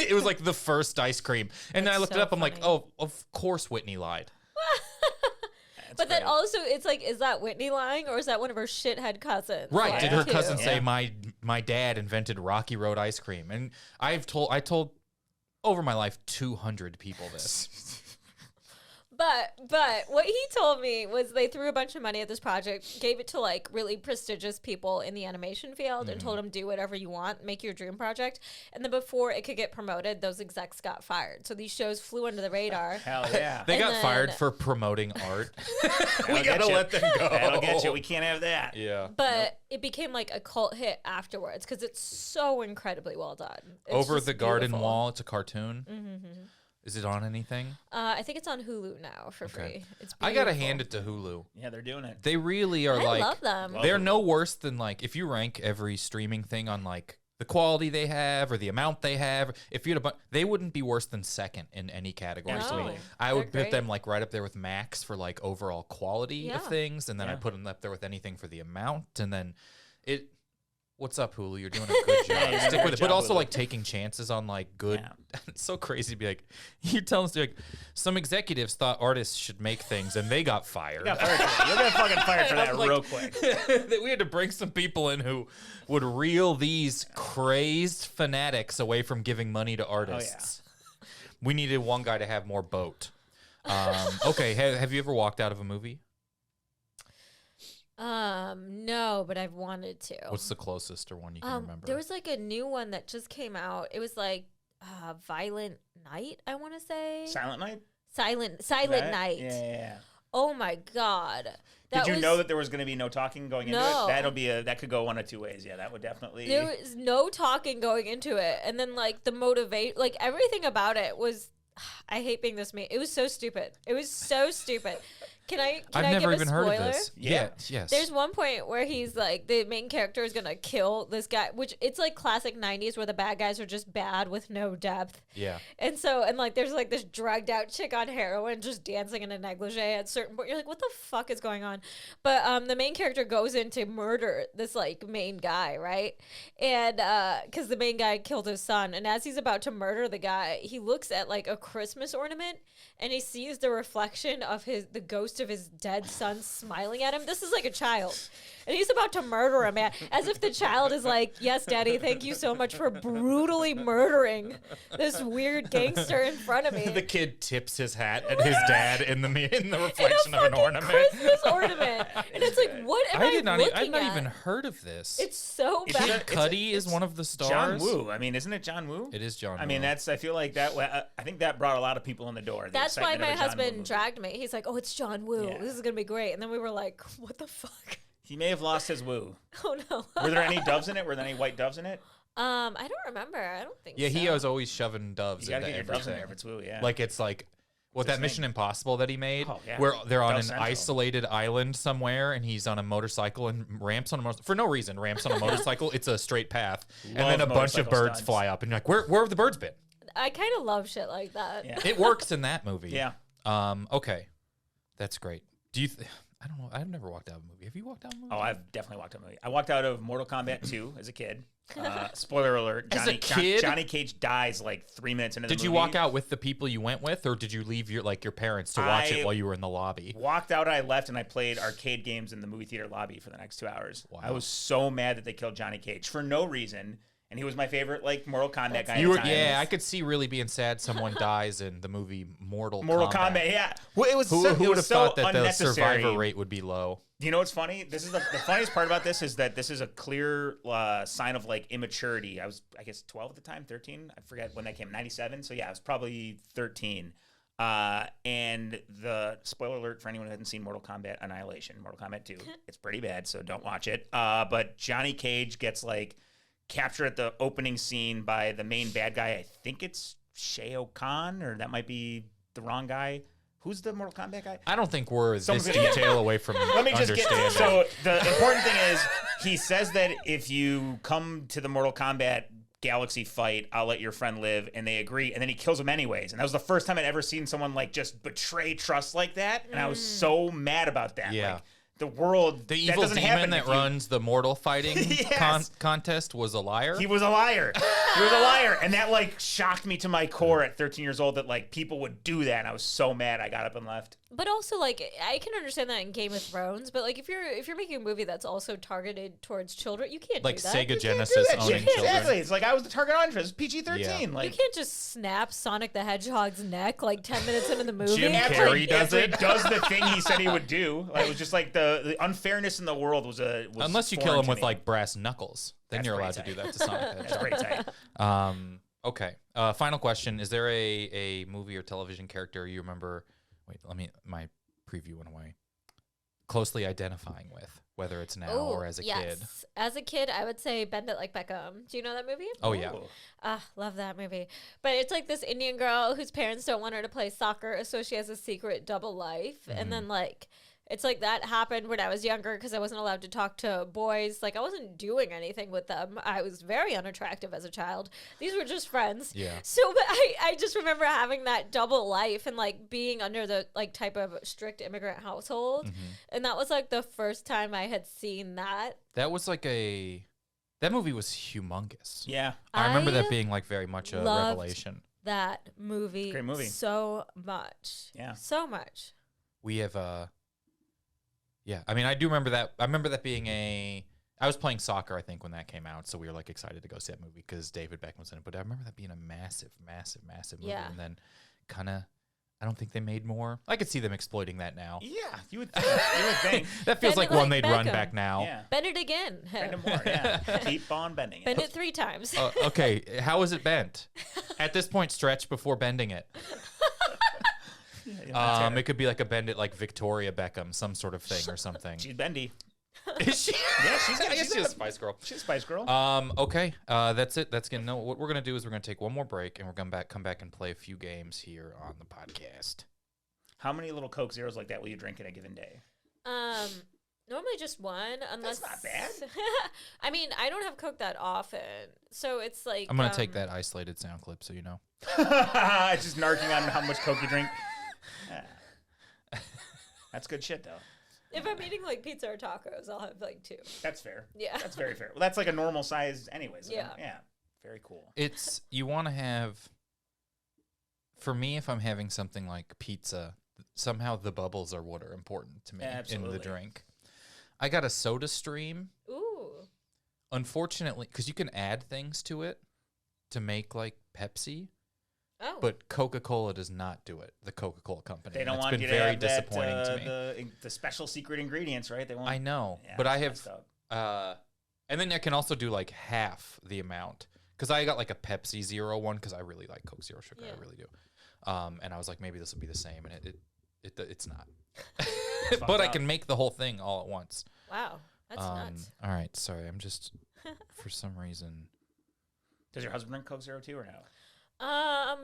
It was like the first ice cream. And then I looked so it up. I'm like, funny. oh, of course Whitney lied. But then also, it's like, is that Whitney lying, or is that one of her shithead cousins? Right. lying Did her too? cousin say Yeah. my dad invented Rocky Road ice cream? And I told over my life 200 people this. But what he told me was they threw a bunch of money at this project, gave it to like really prestigious people in the animation field, and told them do whatever you want, make your dream project. And then before it could get promoted, those execs got fired. So these shows flew under the radar. Hell yeah. They And got then- fired for promoting art. That'll We get gotta you. let them go. That'll get you. We can't have that. Yeah. But it became like a cult hit afterwards because it's so incredibly well done. It's Over just the garden beautiful. wall, it's a cartoon. Is it on anything? I think it's on Hulu now for free. It's I gotta beautiful. hand it to Hulu. Yeah, they're doing it. They really are I like love them. they're no worse than like if you rank every streaming thing on like the quality they have or the amount they have. If you had they wouldn't be worse than second in any category. So Absolutely. I They're would put them great. like right up there with Max for like overall quality Yeah. of things, and then I Yeah. put them up there with anything for the amount, and then it. What's up, Hulu? You're doing a good job. you're doing a Stick great with it, but job, also Hulu. like taking chances on like good. Yeah. It's so crazy to be like, you're telling us like some executives thought artists should make things and they got fired. You got fired for that. You'll get fucking fired for that I'm like- real quick. That we had to bring some people in who would reel these crazed fanatics away from giving money to artists. We needed one guy to have more boat. Okay, have you ever walked out of a movie? No, but I've wanted to. What's the closest or one you can remember? There was like a new one that just came out. It was like Violent Night, I want to say. Silent Night? Silent That? Night. Yeah. Oh my god. Did you was- know that there was going to be no talking going into No. it? That could go one of two ways. Yeah, that would definitely. there was no talking going into it, and then like the motivate, like everything about it was. I hate being this mean. It was so stupid. It was so stupid. Can I I've give never a even heard of spoiler? this. Yeah. Yes. There's one point where he's like, the main character is gonna kill this guy, which it's like classic 90s where the bad guys are just bad with no depth. Yeah. And so, and like, there's like this drugged out chick on heroin just dancing in a negligee at certain point. You're like, what the fuck is going on? But the main character goes in to murder this like main guy, right? And because the main guy killed his son, and as he's about to murder the guy, he looks at like a Christmas ornament and he sees the reflection of the ghost of his dead son smiling at him. This is like a child. And he's about to murder him, man. As if the child is like, yes, daddy, thank you so much for brutally murdering this weird gangster in front of me. The kid tips his hat at his dad in the in a reflection of an fucking ornament. Christmas ornament. And it's like, what am I I've not looking at? even heard of this. It's so Is bad. it- Cuddy is it's one of the stars. John Woo. I mean, isn't it John Woo? It is John. I mean, Woo. I feel like that. I think that brought a lot of people in the door. the That's why excitement my of a John Woo husband movie. dragged me. He's like, oh, it's John Woo. Yeah. This is going to be great. And then we were like, what the fuck? He may have lost his woo. Oh, no. Were there any doves in it? Were there any white doves in it? I don't remember. I don't think Yeah, so. he was always shoving doves You gotta into get your doves in everything. there if it's woo. Yeah. Like it's like what his that Mission Impossible that he made, Oh, yeah. where they're on Dove an Central. isolated island somewhere, and he's on a motorcycle and ramps on a for no reason. Ramps on a motorcycle. It's a straight path, and then a Love bunch of motorcycle birds stunts. fly up, and you're like, where have the birds been? I kind of love shit like that. Yeah. It works in that movie. Yeah. Okay, that's great. Do you? I don't know. I've never walked out of a movie. Have you walked out of a movie? Oh, I've definitely walked out of a movie. I walked out of Mortal Kombat 2 as a kid. Spoiler alert: As a kid? Johnny Cage dies like 3 minutes into the Did movie. you walk out with the people you went with, or did you leave your parents to watch I- it while you were in the lobby? Walked out, I left, and I played arcade games in the movie theater lobby for the next 2 hours. Wow. I was so mad that they killed Johnny Cage for no reason, and he was my favorite like Mortal Kombat guy. You were, at the time. yeah, I could see really being sad someone dies in the movie Mortal Kombat. Yeah, well, it was Who so, would it have was so thought that the unnecessary. survivor rate would be low? You know what's funny? This is the funniest part about this is that this is a clear sign of like immaturity. I was, I guess, 12 at the time, 13. I forget when that came, 97. So yeah, I was probably 13. And the spoiler alert for anyone who hasn't seen Mortal Kombat Annihilation, Mortal Kombat 2, it's pretty bad, so don't watch it. But Johnny Cage gets like captured at the opening scene by the main bad guy. I think it's Shao Kahn, or that might be the wrong guy. Who's the Mortal Kombat guy? I don't think we're Someone's this gonna get- detail away from Let me just get understanding. so the important thing is he says that if you come to the Mortal Kombat Galaxy fight, I'll let your friend live, and they agree, and then he kills him anyways. And that was the first time I'd ever seen someone like just betray trust like that, and I was so mad about that. Yeah. Like, the world The that evil doesn't happen demon that if you- runs the mortal fighting Yes. contest was a liar. He was a liar. He was a liar. And that like shocked me to my core at 13 years old that like people would do that. And I was so mad I got up and left. But also, like, I can understand that in Game of Thrones. But like, if you're making a movie that's also targeted towards children, you can't like do that. Sega Do Genesis that owning shit. children. Exactly. It's like I was the target audience. PG-13. Yeah. Like You can't just snap Sonic the Hedgehog's neck like 10 minutes into the movie. Jim after Carrey he- does after it. He does the thing he said he would do. Like, it was just like the unfairness in the world was Unless you kill foreign him to with me. like brass knuckles, then That's you're pretty allowed to do tight. that to Sonic the That's pretty Hedgehog. tight. Okay. Final question: is there a movie or television character you remember? Wait, my preview went away. Closely identifying with, whether it's now or as a kid. As a kid, I would say Bend It Like Beckham. Do you know that movie? Oh yeah. Ooh. Love that movie. But it's like this Indian girl whose parents don't want her to play soccer, so she has a secret double life. And then like it's like that happened when I was younger because I wasn't allowed to talk to boys. Like I wasn't doing anything with them. I was very unattractive as a child. These were just friends. Yeah. So but I just remember having that double life and like being under the like type of strict immigrant household. And that was like the first time I had seen that. That was like that movie was humongous. Yeah. I remember I that being like very much a loved revelation. That movie. Great movie. So much. Yeah. So much. We have yeah, I mean I do remember that. I remember that being I was playing soccer, I think, when that came out, so we were like excited to go see that movie because David Beckham was in it. But I remember that being a massive movie. Yeah. And then kind of, I don't think they made more. I could see them exploiting that now. Yeah. You would think. You would think. That feels Bend like it one like they'd run Beckham. back now. Yeah. Bend it again. Bend it more. Yeah. Keep on bending it. Bend it 3 times. Okay, how is it bent? At this point, stretch before bending it. It could be like a bend it like Victoria Beckham, some sort of thing or something. She's bendy. Is she? Yeah, she's I guess she's she's a a- Spice Girl. She's a Spice Girl. Okay. That's it. That's gonna. No, what we're gonna do is we're gonna take one more break and we're gonna come back and play a few games here on the podcast. How many little Coke Zeros like that will you drink in a given day? Normally just one, unless not bad. I mean, I don't have Coke that often, so it's like I'm gonna take that isolated sound clip so you know. Just narking on how much Coke you drink. Yeah. That's good shit, though. If I'm eating like pizza or tacos, I'll have like 2. That's fair. Yeah. That's very fair. Well, that's like a normal size, anyways. Yeah. Yeah. Very cool. It's you want to have. For me, if I'm having something like pizza, somehow the bubbles are what are important to me in Absolutely. the drink. I got a Soda Stream. Ooh. Unfortunately, because you can add things to it to make like Pepsi, Oh. but Coca-Cola does not do it. The Coca-Cola company. They don't It's want been you to very have that, disappointing to me. the special secret ingredients, right? They won't. I know, Yeah, but I that's have, messed up. and then I can also do like half the amount because I got like a Pepsi Zero one because I really like Coke Zero Sugar. Yeah. I really do. And I was like, maybe this will be the same, and it's not. Fucked But I up. can make the whole thing all at once. Wow. That's nuts. All right, sorry, I'm just for some reason. Does your husband drink Coke Zero too, or no?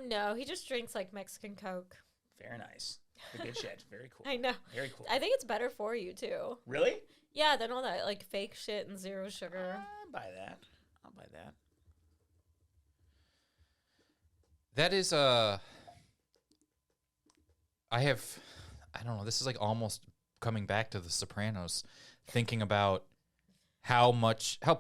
No, he just drinks like Mexican Coke. Very nice. Good shit. Very cool. I know. Very cool. I think it's better for you too. Really? Yeah, than all that like fake shit and zero sugar. I'll buy that. I'll buy that. That is I don't know, this is like almost coming back to the Sopranos, thinking about how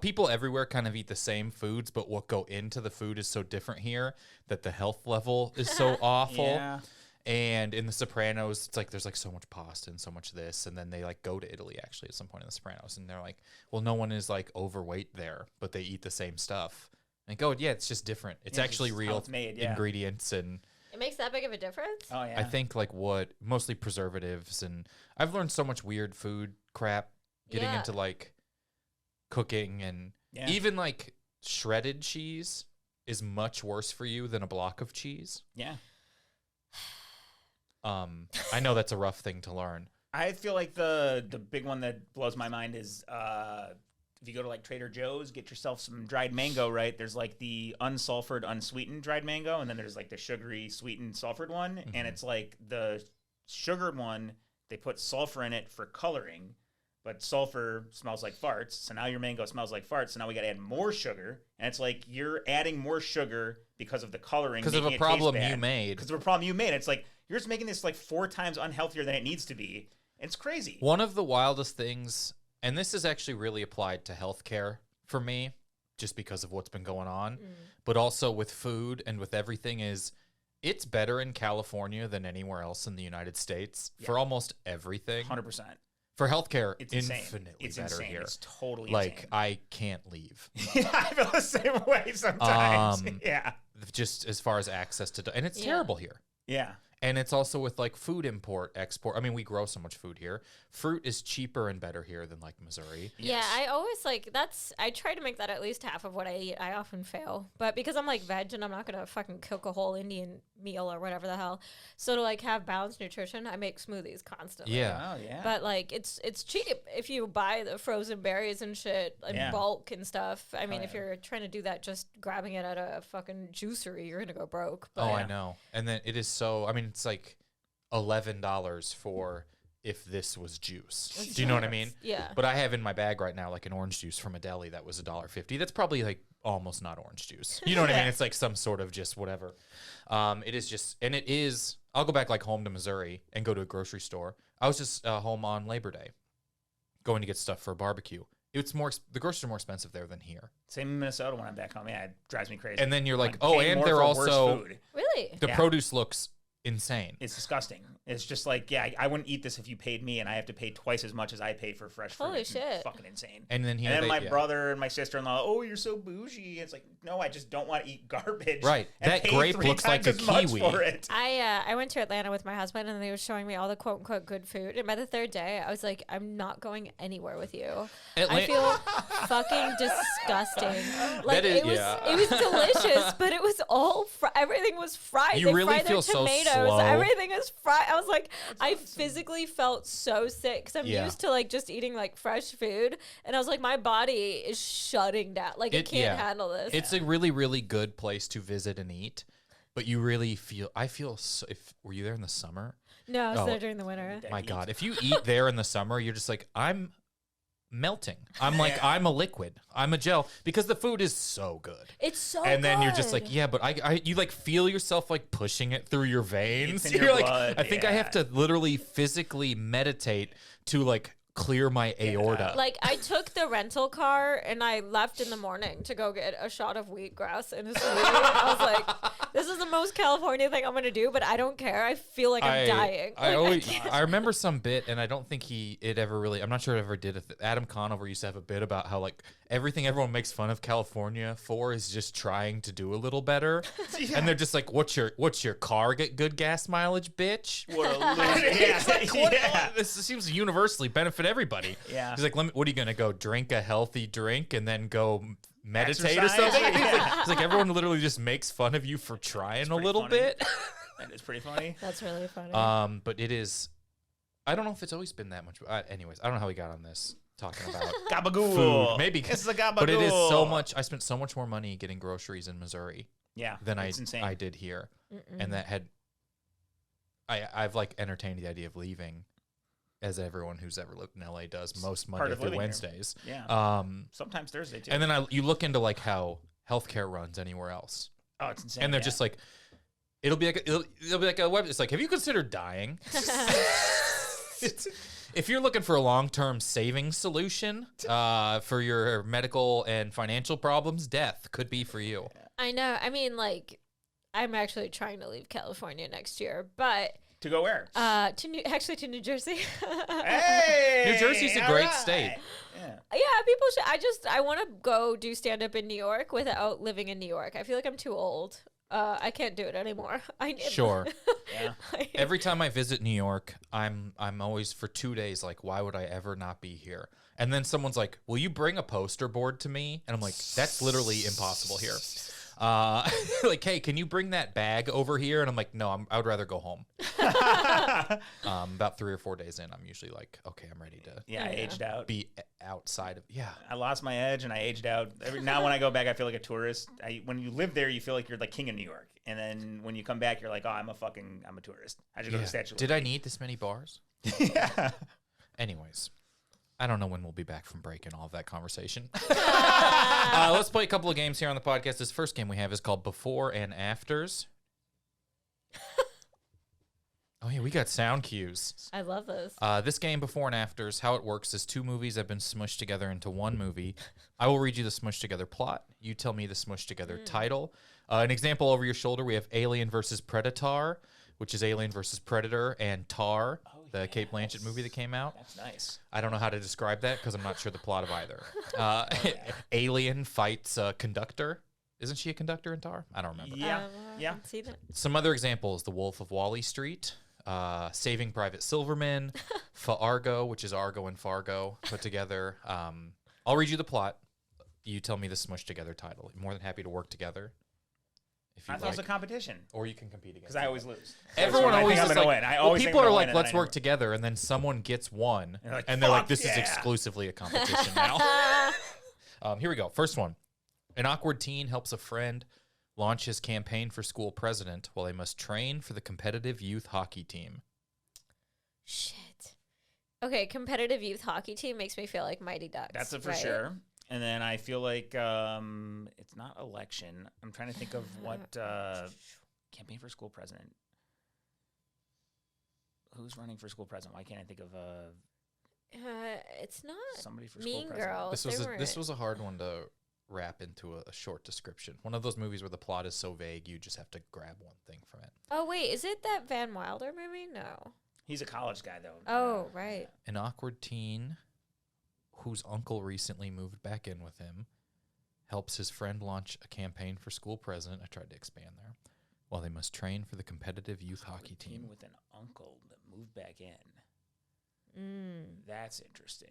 people everywhere kind of eat the same foods, but what go into the food is so different here that the health level is so awful. Yeah. And in the Sopranos, it's like there's like so much pasta and so much this, and then they like go to Italy actually at some point in the Sopranos, and they're like, well, no one is like overweight there, but they eat the same stuff. And go, yeah, it's just different. It's Yeah, actually just how real it's made, yeah. ingredients, and It makes that big of a difference? Oh yeah. I think like what mostly preservatives, and I've learned so much weird food crap getting Yeah. into like cooking, and Yeah. even like shredded cheese is much worse for you than a block of cheese. Yeah. I know that's a rough thing to learn. I feel like the big one that blows my mind is if you go to like Trader Joe's, get yourself some dried mango, right? There's like the unsulfured, unsweetened dried mango, and then there's like the sugary, sweetened, sulfured one. And it's like the sugared one, they put sulfur in it for coloring, but sulfur smells like farts. So now your mango smells like farts. So now we got to add more sugar. And it's like you're adding more sugar because of the coloring. Because of a problem you made. Because of a problem you made. It's like you're just making this like 4 times unhealthier than it needs to be. It's crazy. One of the wildest things, and this is actually really applied to healthcare for me, just because of what's been going on, but also with food and with everything, is it's better in California than anywhere else in the United States for almost everything. 100%. For healthcare, It's insane. infinitely It's better insane. here. It's totally Like, insane. I can't leave. Yeah, I feel the same way sometimes. Yeah. Just as far as access to, and it's terrible here. Yeah. And it's also with like food import, export. I mean, we grow so much food here. Fruit is cheaper and better here than like Missouri. Yeah, I always I try to make that at least half of what I eat. I often fail. But because I'm like veg and I'm not going to fucking cook a whole Indian meal or whatever the hell. So to like have balanced nutrition, I make smoothies constantly. Yeah. Oh, yeah. But like it's cheap if you buy the frozen berries and shit in bulk and stuff. I mean, if you're trying to do that just grabbing it at a fucking juicery, you're going to go broke. But Oh, I know. And then it is so, I mean, it's like $11 for if this was juice. Do you know what I mean? Yeah. But I have in my bag right now like an orange juice from a deli that was $1.50. That's probably like almost not orange juice. You know what I mean? It's like some sort of just whatever. It is just, and it is, I'll go back like home to Missouri and go to a grocery store. I was just home on Labor Day going to get stuff for a barbecue. It's more, the groceries are more expensive there than here. Same in Minnesota when I'm back home. Yeah, it drives me crazy. And then you're like, I'm oh, paying and more they're for worse also, food. Really? the produce looks insane. It's disgusting. It's just like, yeah, I wouldn't eat this if you paid me, and I have to pay twice as much as I paid for fresh fruit. Holy It's shit. fucking insane. And then here and then they- my brother and my sister-in-law, oh, you're so bougie. It's like, no, I just don't want to eat garbage. Right. and That pay grape 3 looks like times a as much kiwi. for it. I went to Atlanta with my husband and they were showing me all the quote unquote good food. And by the third day, I was like, I'm not going anywhere with you. I feel fucking disgusting. Like is- it was delicious, but it was all everything was fried. You They really fried feel their so tomatoes. slow. Everything is fried. I was like, I physically felt so sick because I'm Yeah. used to like just eating like fresh food, and I was like, my body is shutting down. Like it can't handle this. It's a really, really good place to visit and eat, but you really feel. I feel. So, if were you there in the summer? No, I was Oh. there during the winter. My God, if you eat there in the summer, you're just like I'm melting. I'm like I'm a liquid. I'm a gel because the food is so good. It's so And then you're just good. like, yeah, but I you like feel yourself like pushing it through your veins. It's in You're your like, blood, I think I have to literally physically meditate to like clear my aorta. Like I took the rental car and I left in the morning to go get a shot of wheatgrass in a smoothie. I was like, this is the most California thing I'm gonna do, but I don't care. I feel like I'm dying. I Like, always, can't. I remember some bit, and I don't think it ever really. I'm not sure it ever did. Adam Conover used to have a bit about how like everything everyone makes fun of California for is just trying to do a little better, and they're just like, "What's your car get good gas mileage, bitch?" What a loser. It's like, what, Yeah. this seems to universally benefit everybody. Yeah. He's like, what are you gonna go drink a healthy drink and then go meditate or Exercise? something? He's like, everyone literally just makes fun of you for trying a pretty little funny. bit. That is pretty funny. That's really funny. But it is. I don't know if it's always been that much. Anyways, I don't know how we got on this talking about Gabagool. food. Maybe It's the gabagool. but it is so much. I spent so much more money getting groceries in Missouri Yeah. than it's insane. I did here, and that had. I've like entertained the idea of leaving, as everyone who's ever lived in LA does most part Monday of through living here. Wednesdays. Yeah. Sometimes Thursday too. And then you look into like how healthcare runs anywhere else, oh, it's insane. and they're yeah. just like, it'll be like a web. It's like, have you considered dying? If you're looking for a long-term saving solution for your medical and financial problems, death could be for you. I know. I mean, like, I'm actually trying to leave California next year, but to go where? to New Jersey. Hey, New Jersey's a all great right. state. Yeah. Yeah, people should. I want to go do stand up in New York without living in New York. I feel like I'm too old. I can't do it anymore. Sure. Yeah. Every time I visit New York, I'm always for 2 days like, why would I ever not be here? And then someone's like, will you bring a poster board to me? And I'm like, that's literally impossible here. Like, hey, can you bring that bag over here? And I'm like, no, I would rather go home. About 3 or 4 days in, I'm usually like, okay, I'm ready to Yeah, I aged out. be outside of, I lost my edge and I aged out. Now when I go back, I feel like a tourist. When you live there, you feel like you're like king of New York. And then when you come back, you're like, oh, I'm a tourist. I should go to the Statue of Did I need this many bars? Yeah. Anyways, I don't know when we'll be back from breaking all of that conversation. Let's play a couple of games here on the podcast. This first game we have is called Before and Afters. Oh, yeah, we got sound cues. I love this. This game, Before and Afters, how it works is 2 movies have been smushed together into 1 movie. I will read you the smushed together plot. You tell me the smushed together title. An example over your shoulder, we have Alien versus Predator, which is Alien versus Predator, and Tar, the Kate Blanchett movie that came out. That's nice. I don't know how to describe that because I'm not sure the plot of either. Alien fights a conductor. Isn't she a conductor in Tar? I don't remember. Yeah. I haven't seen it. Some other examples: The Wolf of Wall Street, Saving Private Silverman, Fargo, which is Argo and Fargo put together. I'll read you the plot. You tell me the smushed together title. More than happy to work together. If I you'd thought it was a like. competition Or you can compete against. because I always lose. Everyone I always think I'm is gonna like, win. I well, always think people I'm are gonna like, win, and let's then I work don't. together, and then someone gets one, And they're like, this is "Fuck yeah." exclusively a competition now. Here we go. First one. An awkward teen helps a friend launch his campaign for school president while they must train for the competitive youth hockey team. Shit. Okay, competitive youth hockey team makes me feel like Mighty Ducks. That's it for right? sure. And then I feel like it's not election. I'm trying to think of what campaign for school president. Who's running for school president? Why can't I think of It's not somebody for school Mean president? Girls. This was a hard one to wrap into a short description. One of those movies where the plot is so vague you just have to grab one thing from it. Oh wait, is it that Van Wilder movie? No. He's a college guy though. Oh right. An awkward teen whose uncle recently moved back in with him helps his friend launch a campaign for school president. I tried to expand there. While they must train for the competitive youth hockey team. With an uncle that moved back in. Mm. That's interesting.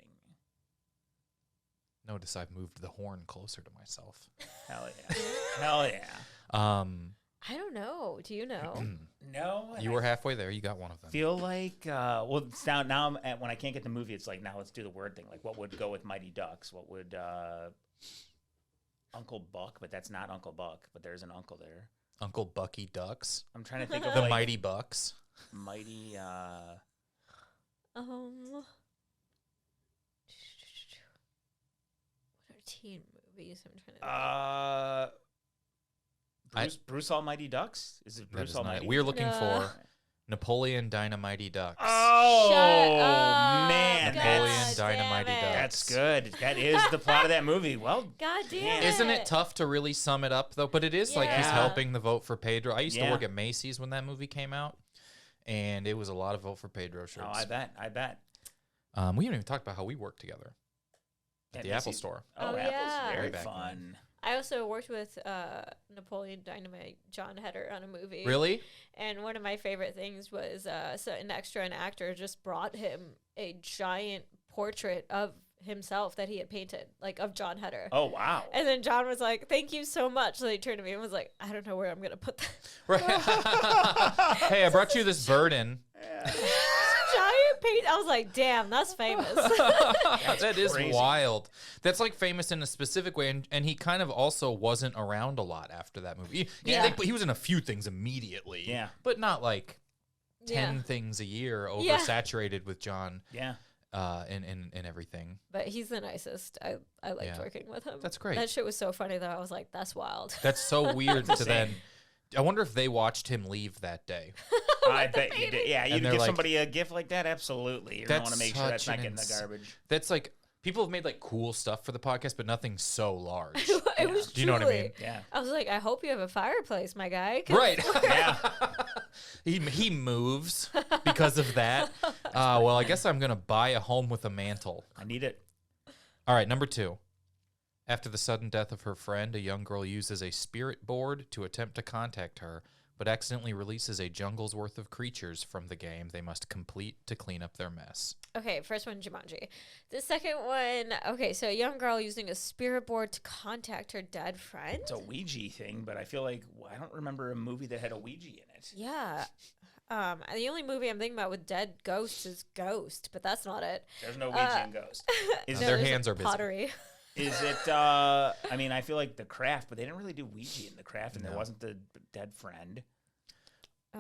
Notice I've moved the horn closer to myself. Hell yeah. Hell yeah. I don't know. Do you know? No. You were halfway there. You got one of them. Feel like well it's now I'm at, when I can't get the movie, it's like now let's do the word thing. Like what would go with Mighty Ducks? What would Uncle Buck? But that's not Uncle Buck. But there's an uncle there. Uncle Bucky Ducks. I'm trying to think of The like, Mighty Bucks. Mighty. What are teen movies? I'm trying to. Bruce Almighty Ducks? Is it That Bruce is not Almighty? it. We are looking No. for Napoleon Dynamite Ducks. Oh Shut up. man, Napoleon God Dynamite damn it. Ducks. that's good. That is the plot of that movie. Well, God damn Isn't it tough to really sum it up though? But it is like he's Yeah. helping the vote for Pedro. I used to Yeah. work at Macy's when that movie came out, and it was a lot of vote for Pedro shirts. oh, I bet. We haven't even talked about how we worked together at the Apple Macy's. Store. Oh, Oh, Apple's yeah. very Way back fun. I also worked with Napoleon Dynamite John Heder on a movie. Really? And one of my favorite things was an actor just brought him a giant portrait of himself that he had painted, like of John Heder. Oh wow. And then John was like, "Thank you so much." So he turned to me and was like, "I don't know where I'm gonna put that." Right. Hey, I brought you this burden. Giant paint. I was like, "Damn, that's famous." That is crazy. wild. That's like famous in a specific way, and he kind of also wasn't around a lot after that movie. Yeah. He was in a few things immediately. Yeah. But not like 10 Yeah. things a year Yeah. oversaturated with John Yeah. and everything. But he's the nicest. I liked Yeah. working with him. That's great. That shit was so funny though. I was like, "That's wild." That's so weird to Same. then. I wonder if they watched him leave that day. I bet you did. Yeah, you And they're give like- somebody a gift like that, absolutely. You're gonna want to make sure that's such not an getting the garbage. That's like people have made like cool stuff for the podcast, but nothing so large. It was Do you know what I mean? truly- Yeah. I was like, "I hope you have a fireplace, my guy." 'cause- Right. Yeah. He moves because of that. Well, I guess I'm gonna buy a home with a mantle. I need it. All right, number 2. After the sudden death of her friend, a young girl uses a spirit board to attempt to contact her, but accidentally releases a jungle's worth of creatures from the game they must complete to clean up their mess. Okay, first one, Jumanji. The second one, okay, so a young girl using a spirit board to contact her dead friend. It's a Ouija thing, but I feel like I don't remember a movie that had a Ouija in it. Yeah. The only movie I'm thinking about with dead ghosts is Ghost, but that's not it. There's no Ouija in Ghost. Is No, Their there's hands are busy. pottery. Is it? I mean, I feel like The Craft, but they didn't really do Ouija in The Craft, and there No. wasn't the dead friend. Who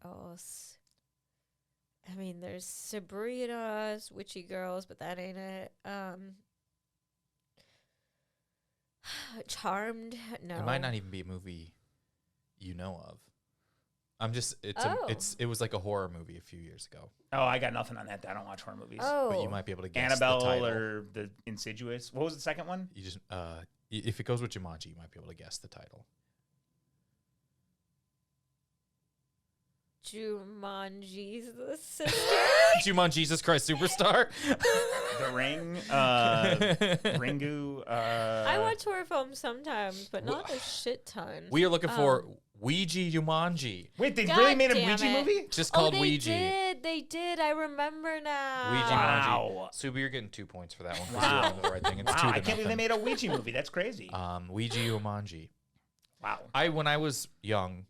else? I mean, there's Sabrina's Witchy Girls, but that ain't it. Charmed, no. It might not even be a movie you know of. It was like a horror movie a few years ago. Oh, I got nothing on that. I don't watch horror movies. Oh. But you might be able to guess Annabelle the title. or the Insidious. What was the second one? You just if it goes with Jumanji, you might be able to guess the title. Jumanji's the sister. Jumanji Jesus Christ Superstar. The Ring. Ringu. I watch horror films sometimes, but not a shit ton. We are looking for Ouija Jumanji. Wait, they God really made a damn Ouija it. movie? Just called they Ouija. They did. I remember now. Ouija Wow. Jumanji. Subi, you're getting 2 points for that one. 'cause Wow. you're on the right thing. It's Wow, 2 to I can't believe they nothing. made a Ouija movie. That's crazy. Ouija Jumanji. Wow. When I was younger.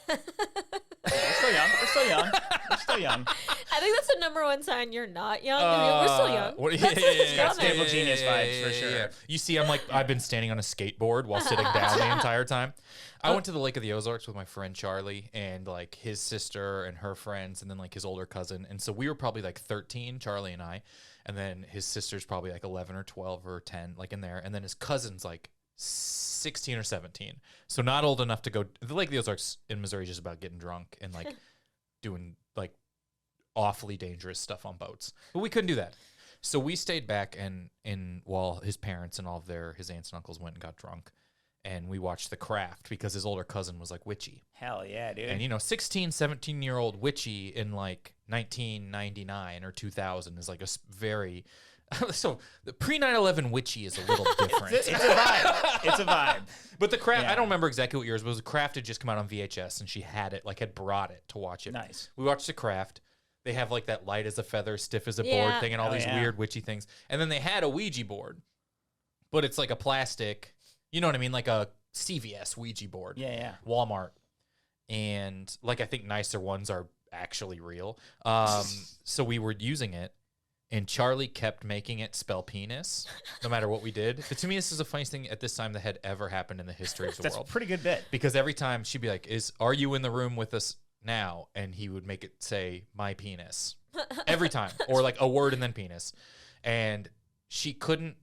We're still young. We're still young. We're still young. I think that's the number one sign you're not young. We're still young. It's got stable genius vibes for sure. You see, I've been standing on a skateboard while sitting down the entire time. I went to the Lake of the Ozarks with my friend Charlie and like his sister and her friends and then like his older cousin. And so we were probably like 13, Charlie and I, and then his sister's probably like 11 or 12 or 10, like in there. And then his cousin's like 16 or 17. So not old enough to go. The Lake of the Ozarks in Missouri is just about getting drunk and like doing like awfully dangerous stuff on boats. But we couldn't do that. So we stayed back and while his parents and all of his aunts and uncles went and got drunk. And we watched The Craft because his older cousin was like witchy. Hell yeah, dude. And 16, 17-year-old witchy in like 1999 or 2000 is like very so the pre 9/11 witchy is a little different. It's a vibe. It's a vibe. But The Craft, Yeah. I don't remember exactly what years, but The Craft had just come out on VHS and she had it, like had brought it to watch it. Nice. We watched The Craft. They have like that light as a feather, stiff as a board Yeah. thing and all Oh, these yeah. weird witchy things. And then they had a Ouija board, but it's like a plastic, you know what I mean? Like a CVS Ouija board. Yeah, yeah. Walmart. And like I think nicer ones are actually real. So we were using it. And Charlie kept making it spell penis, no matter what we did. But to me, this is the funniest thing at this time that had ever happened in the history of the That's a world. pretty good bit. Because every time she'd be like, "Are you in the room with us now?" And he would make it say, "My penis," every time, or like a word and then penis. And she couldn't.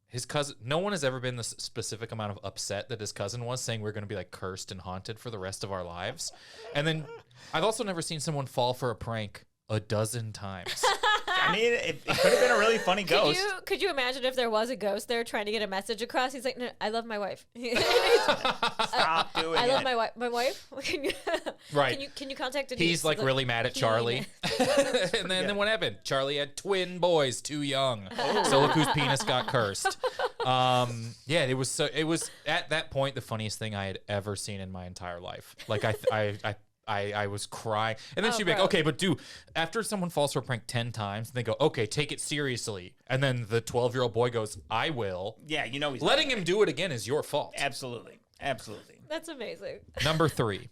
His cousin. No one has ever been the specific amount of upset that his cousin was, saying we're going to be like cursed and haunted for the rest of our lives. And then I've also never seen someone fall for a prank a dozen times. I mean, it could have been a really funny ghost. Could you imagine if there was a ghost there trying to get a message across? He's like, "No, I love my wife. Stop doing I it. love my wife. My wife. Can you, Right. Can you contact Denise?" He's like really mad at Charlie. And then what happened? Charlie had twin boys, too young. So look whose penis got cursed. Yeah, it was at that point the funniest thing I had ever seen in my entire life. Like I was crying. And then she'd be like, bro. "Okay, but after someone falls for a prank 10 times, they go, "Okay, take it seriously." And then the 12-year-old boy goes, "I will." Yeah, you know he's Letting him do it again is your fault. Absolutely. Absolutely. That's amazing. Number 3.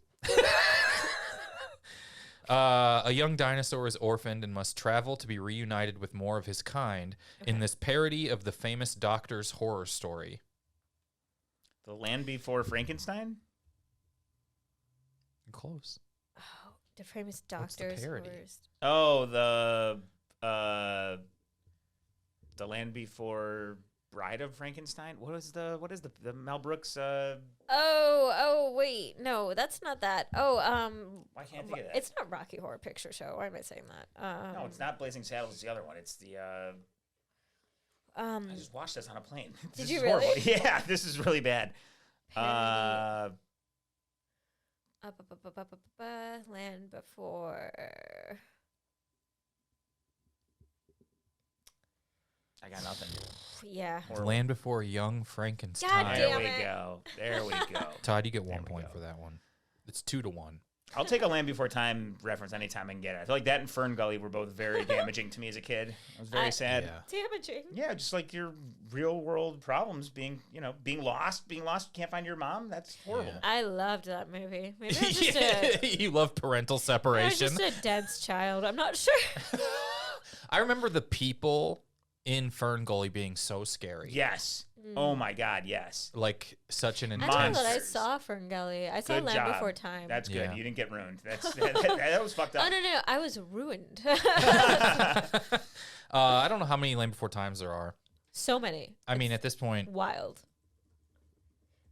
A young dinosaur is orphaned and must travel to be reunited with more of his kind in this parody of the famous doctor's horror story. The Land Before Frankenstein? Close. Oh, the famous What's the doctors. parody? Oh, the Land Before Bride of Frankenstein? What is the Mel Brooks Oh, wait. No, that's not that. Oh, why can't I think of that? it's not Rocky Horror Picture Show. Why am I saying that? No, it's not Blazing Saddles, it's the other one. It's the I just watched this on a plane. This you is horrible. really? Yeah, this is really bad. Land Before. I got nothing. Yeah. The Land Before Young Frankenstein. God There damn we it. go. There we go. Todd, you get 1 There we point go. for that one. It's 2-1. I'll take a Land Before Time reference anytime I can get it. I feel like that and Fern Gully were both very damaging to me as a kid. I was very sad. Yeah. Damaging. Yeah, just like your real world problems being lost, you can't find your mom. That's horrible. Yeah. I loved that movie. Maybe I'm just You love parental I was separation. just a dense child. I'm not sure. I remember the people in Fern Gully being so scary. Yes. Oh my God, yes. Like such an I intense. don't know that I Monsters. saw Ferngully. I saw Good Land job. Before Time. That's good. Yeah. You didn't get ruined. That was fucked up. Oh, no. I was ruined. I don't know how many Land Before Times there are. So many. I mean, at this point, Wild.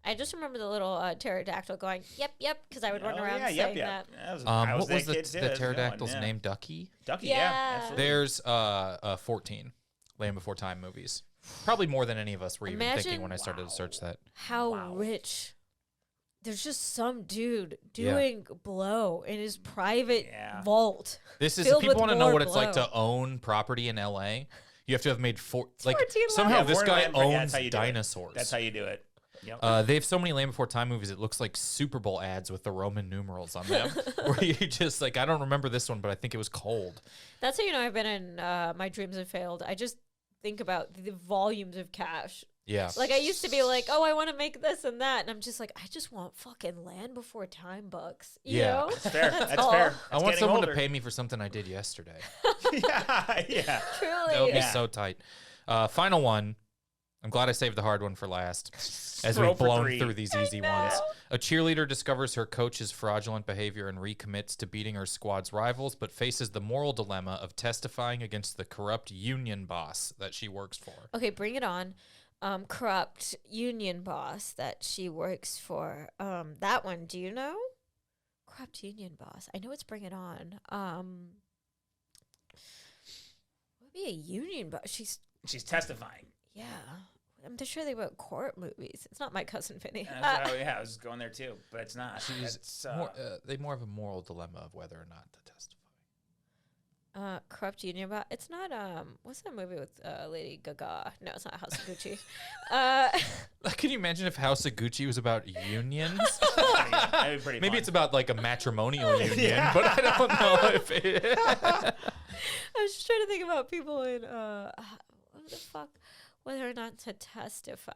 I just remember the little pterodactyl going, yep, because I would run around yep, saying yep. that. What was the pterodactyl's name? Ducky? Ducky, Yeah. absolutely. There's 14 Land Before Time movies. Probably more than any of us were even thinking when I started to search that. How rich. There's just some dude doing blow in his private vault. This is, if filled people with want to know more what it's like blow. to own property in LA, you have to have made 14 somehow levels. this Yeah, guy Land Before- owns that's how you do it. dinosaurs. That's how you do it. Yep. They have so many Land Before Time movies, it looks like Super Bowl ads with the Roman numerals on them. Where you just like, I don't remember this one, but I think it was Cold. That's how you know I've been in My Dreams Have Failed. I just think about the volumes of cash. Yeah. Like, I used to be like, oh, I want to make this and that. And I'm just like, I just want fucking Land Before Time bucks. You know? That's fair. That's all. fair. I want It's someone getting to pay me for something I did yesterday. yeah. Truly. That would be Yeah. so tight. Final one. I'm glad I saved the hard one for last, as Throw we've for blown 3. through these easy ones. A cheerleader discovers her coach's fraudulent behavior and recommits to beating her squad's rivals, but faces the moral dilemma of testifying against the corrupt union boss that she works for. Okay, bring it on. Corrupt union boss that she works for. That one, do you know? Corrupt union boss. I know it's Bring It On. What would be a union boss? She's testifying. Yeah. I'm sure they wrote court movies. It's not My Cousin Vinny. I was going there too, but it's not. She's they more have a moral dilemma of whether or not to testify. Corrupt union boss. It's not what's that movie with Lady Gaga? No, it's not House of Gucci. Can you imagine if House of Gucci was about unions? That'd be pretty Maybe fun. it's about like a matrimonial union, Yeah. but I don't know if it. I was just trying to think about people in what the fuck, whether or not to testify.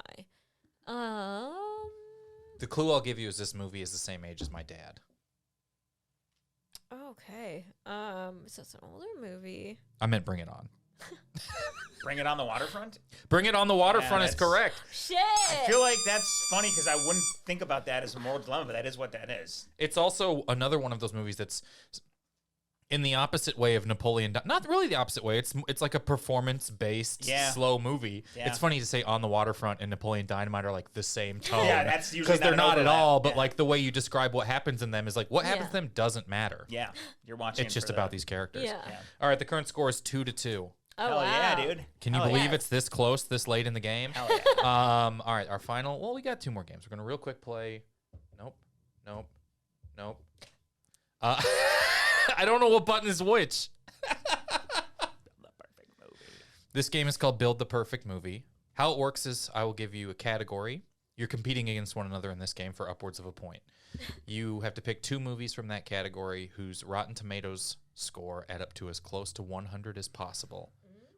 The clue I'll give you is this movie is the same age as my dad. Okay. So it's an older movie. I meant Bring It On. Bring It On the Waterfront. Bring It On the Waterfront is that's- correct. Shit. I feel like that's funny because I wouldn't think about that as a moral dilemma, but that is what that is. It's also another one of those movies that's in the opposite way of Napoleon. Not really the opposite way. It's like a performance-based slow movie. Yeah. It's funny to say On the Waterfront and Napoleon Dynamite are like the same tone. Yeah, that's usually because they're not not an at all. overlap. But Yeah. like the way you describe what happens in them is like what happens to them doesn't matter. Yeah, you're watching. It's just about these characters. Yeah. All right, the current score is 2-2. Oh, Hell wow. yeah, dude. Can you Hell believe yeah. it's this close, this late in the game? Hell yeah. All right, our final. Well, we got 2 more games. We're gonna real quick play. Nope. I don't know what button is which. The perfect movie. This game is called Build the Perfect Movie. How it works is I will give you a category. You're competing against one another in this game for upwards of a point. You have to pick 2 movies from that category whose Rotten Tomatoes score add up to as close to 100 as possible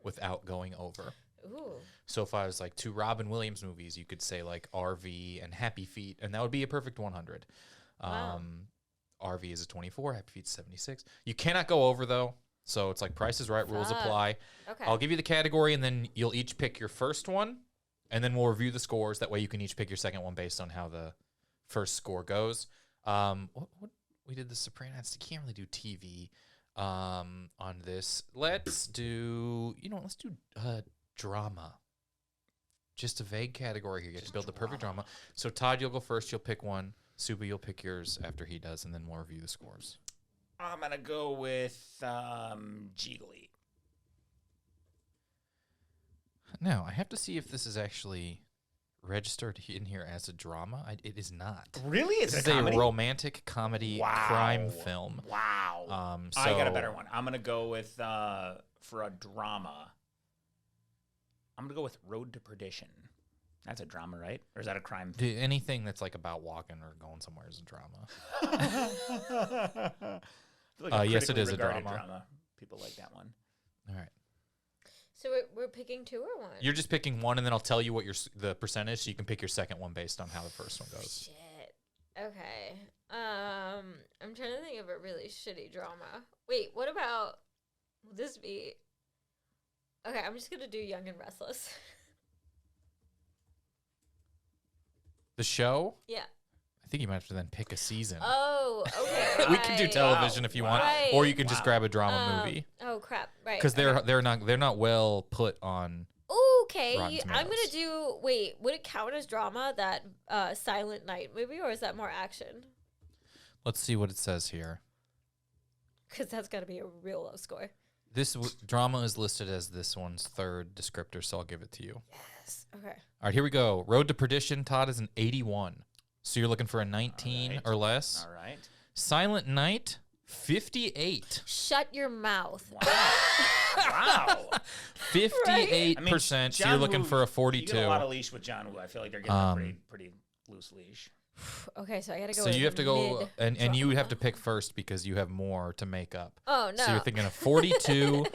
without going over. Ooh. So if I was like 2 Robin Williams movies, you could say like RV and Happy Feet, and that would be a perfect 100. Wow. RV is a 24, Happy Feet's 76. You cannot go over though, so it's like Price is Right, rules Fuck. apply. Okay. I'll give you the category, and then you'll each pick your first one, and then we'll review the scores. That way you can each pick your second one based on how the first score goes. What we did the Sopranos. You can't really do TV on this. Let's do drama. Just a vague category here. You have to build the perfect drama. So Todd, you'll go first. You'll pick one. Suba, you'll pick yours after he does, and then we'll review the scores. I'm gonna go with Jiggly. Now, I have to see if this is actually registered in here as a drama. It is not. Really? Is This it is a comedy? a romantic comedy crime film. Wow. So I got a better one. I'm gonna go with for a drama. I'm gonna go with Road to Perdition. That's a drama, right? Or is that a crime? Anything that's like about walking or going somewhere is a drama. I feel like Yes, it critically is a regarded drama. People like that one. All right. So we're picking 2 or 1? You're just picking one, and then I'll tell you what the percentage, so you can pick your second one based on how the first one goes. Shit. Okay. I'm trying to think of a really shitty drama. Wait, what about, will this be, okay, I'm just going to do Young and Restless. The show? Yeah. I think you might have to then pick a season. Oh, okay. We can do right. television if you want, Right. or you can just grab a drama movie Oh, crap. Right. because okay. they're not well put on. Ooh, Okay, Rotten I'm gonna Tomatoes. do. Wait, would it count as drama, that Silent Night movie, or is that more action? Let's see what it says here. Because that's got to be a real low score. This drama is listed as this one's third descriptor, so I'll give it to you. Yes. Okay. All right, here we go. Road to Perdition, Todd, is an 81. So you're looking for a 19 right. or less. All right. Silent Night, 58. Shut your mouth. Wow. 58%. So you're looking for a 42. You get a lot of leash with John Woo. I feel like they're getting a pretty loose leash. Okay, so I gotta go. So you have to go, mid and you would have to pick first because you have more to make up. Oh no! So you're thinking of 42.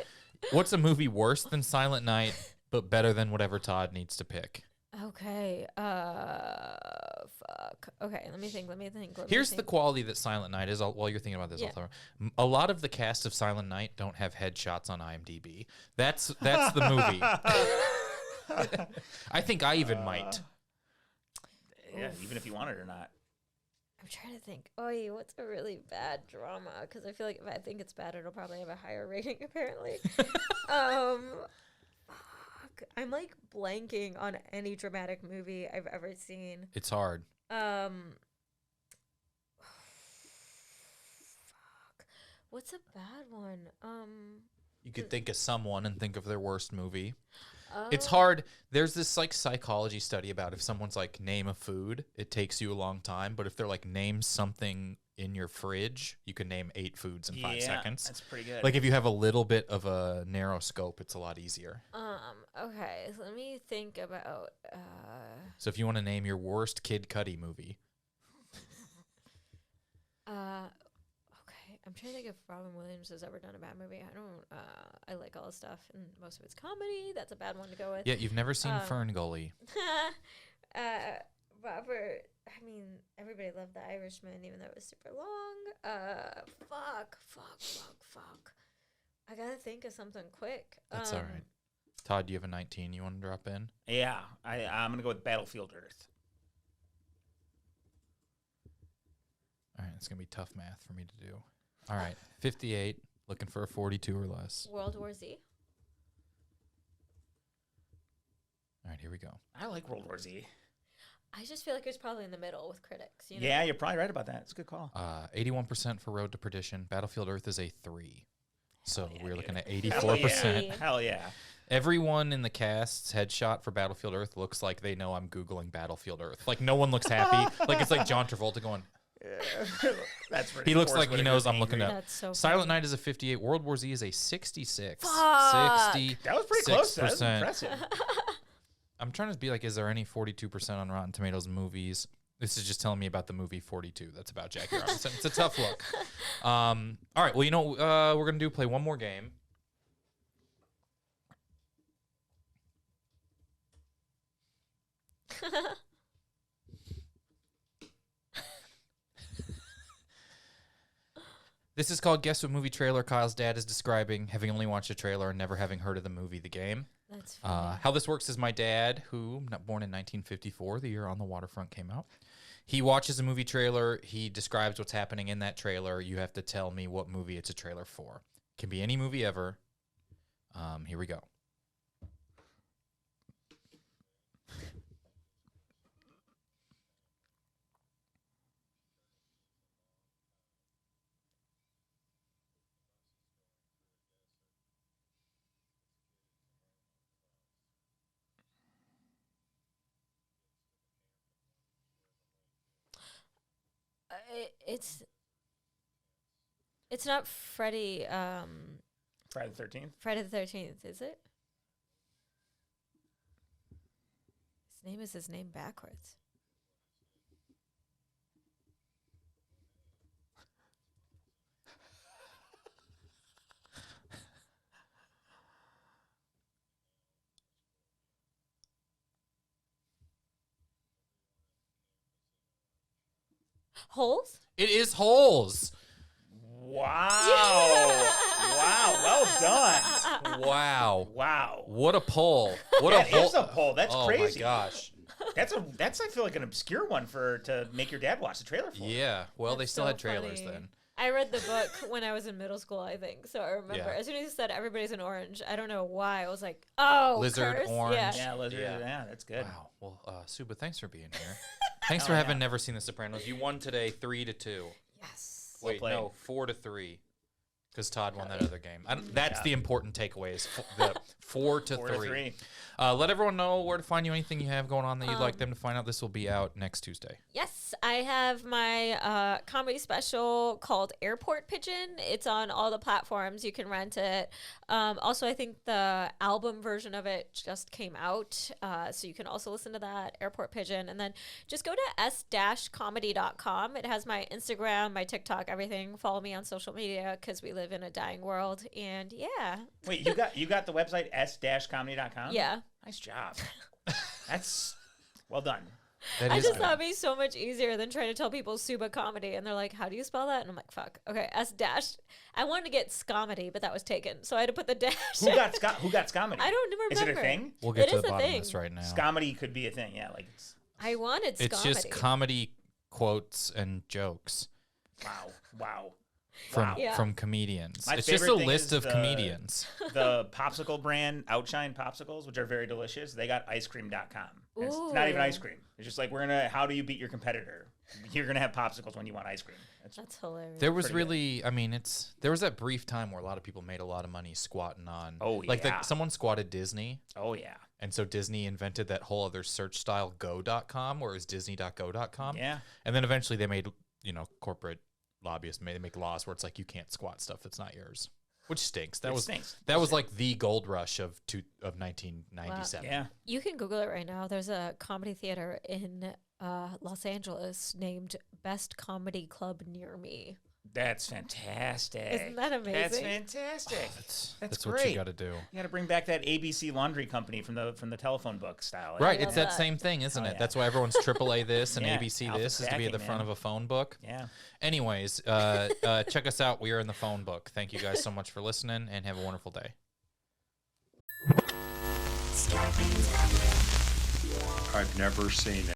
What's a movie worse than Silent Night, but better than whatever Todd needs to pick? Okay. Fuck. Okay, let me think. Here's the quality that Silent Night is. While you're thinking about this, Yeah. I'll throw a lot of the cast of Silent Night don't have headshots on IMDb. That's the movie. I think I even might. Yeah, even if you want it or not. I'm trying to think. Oh, what's a really bad drama? Because I feel like if I think it's bad, it'll probably have a higher rating. Apparently. Fuck. I'm like blanking on any dramatic movie I've ever seen. It's hard. Fuck. What's a bad one? You could think of someone and think of their worst movie. Oh. It's hard. There's this like psychology study about if someone's like name a food, it takes you a long time. But if they're like name something in your fridge, you can name 8 foods in 5 seconds. That's pretty good. Like if you have a little bit of a narrow scope, it's a lot easier. Okay. So let me think about. So if you want to name your worst Kid Cudi movie, Okay. I'm trying to think if Robin Williams has ever done a bad movie. I don't. I like all his stuff, and most of it's comedy. That's a bad one to go with. yeah, you've never seen Fern Gully. Robert. I mean, everybody loved The Irishman, even though it was super long. Fuck. I gotta think of something quick. That's all right. Todd, do you have a 19 you want to drop in? Yeah, I'm going to go with Battlefield Earth. All right, it's going to be tough math for me to do. All right, 58, looking for a 42 or less. World War Z. All right, here we go. I like World War Z. I just feel like it's probably in the middle with critics. You know? Yeah, you're probably right about that. It's a good call. 81% for Road to Perdition. Battlefield Earth is a 3. So yeah, we're dude. looking at Hell 84%. yeah. Hell yeah. Everyone in the cast's headshot for Battlefield Earth looks like they know I'm Googling Battlefield Earth. Like, no one looks happy. Like, it's like John Travolta going, That's he looks like he knows I'm looking That's so Silent Night is a 58. World War Z is a 66. Fuck. 60. That was pretty close. That was 6%. impressive. I'm trying to be like, is there any 42% on Rotten Tomatoes movies? This is just telling me about the movie 42. That's about Jackie Robinson. It's a tough look. All right. Well, you know what we're going to do? Play one more game. This is called Guess What Movie Trailer Kyle's Dad is Describing, having only watched a trailer and never having heard of the movie The Game. That's funny. How this works is my dad, who not born in 1954, the year On the Waterfront came out, he watches a movie trailer. He describes what's happening in that trailer. You have to tell me what movie it's a trailer for. Can be any movie ever. Here we go. It's not Freddy. Friday the 13th. Friday the 13th, is it? His name is his name backwards. Holes? It is Holes. Wow. Wow. Well done. Wow. Wow. What a poll. What That a is a poll. That's oh crazy. my gosh. That's I feel like an obscure one to make your dad watch the trailer for. Yeah. Well, they That's still so had trailers funny. then. I read the book when I was in middle school, I think. So I remember Yeah. as soon as you said everybody's an orange, I don't know why. I was like, oh, Lizard, curse? orange. Yeah. Yeah, lizard. Yeah. Yeah, that's good. Wow. Well, Subhah, thanks for being here. Thanks Oh, for having yeah. never seen The Sopranos. You won today 3-2. Yes. Well Wait, played. no, 4-3. Because Todd won that other game. That's the important takeaway is the 4-3. Let everyone know where to find you. Anything you have going on that you'd like them to find out. This will be out next Tuesday. Yes, I have my comedy special called Airport Pigeon. It's on all the platforms. You can rent it. Also, I think the album version of it just came out, so you can also listen to that, Airport Pigeon. And then just go to s-comedy.com. It has my Instagram, my TikTok, everything. Follow me on social media because we live in a dying world. And yeah. Wait, you got the website s-comedy.com? Yeah. Nice job. That's well done. That I is just good. thought it'd be so much easier than trying to tell people Subhah Comedy, and they're like, "How do you spell that?" And I'm like, "Fuck, okay, S dash." I wanted to get Scomedy, but that was taken, so I had to put the dash. Who got Scomedy? I don't remember. Is it a thing? We'll get It to is the a bottom of thing. this right now. Scomedy could be a thing. Yeah, like I wanted Scomedy. It's just comedy quotes and jokes wow. from Yeah. from comedians. My It's just a favorite thing list is of the- comedians. The popsicle brand Outshine popsicles, which are very delicious. They got icecream.com. And it's not even Ooh. ice cream. It's just like how do you beat your competitor? You're gonna have popsicles when you want ice cream. That's hilarious. There was pretty good. really, I mean, there was that brief time where a lot of people made a lot of money squatting on. Oh, like yeah. someone squatted Disney, Oh yeah. and so Disney invented that whole other search style go.com, where it was disney.go.com. Yeah. And then eventually they made, corporate lobbyists make laws where it's like you can't squat stuff that's not yours, which stinks. That stinks. That was like the gold rush of 1997. Yeah. You can Google it right now. There's a comedy theater in Los Angeles named Best Comedy Club Near Me. That's fantastic. Isn't that amazing? That's fantastic. That's great. what you got to do. You got to bring back that ABC laundry company from the telephone book style. Right, love it's that that. same thing, isn't Oh, it? yeah. That's why everyone's AAA this and Yeah, ABC alpha this is to be at the stacking, front man. of a phone book. Yeah. Anyways, check us out. We are in the phone book. Thank you guys so much for listening, and have a wonderful day. I've never seen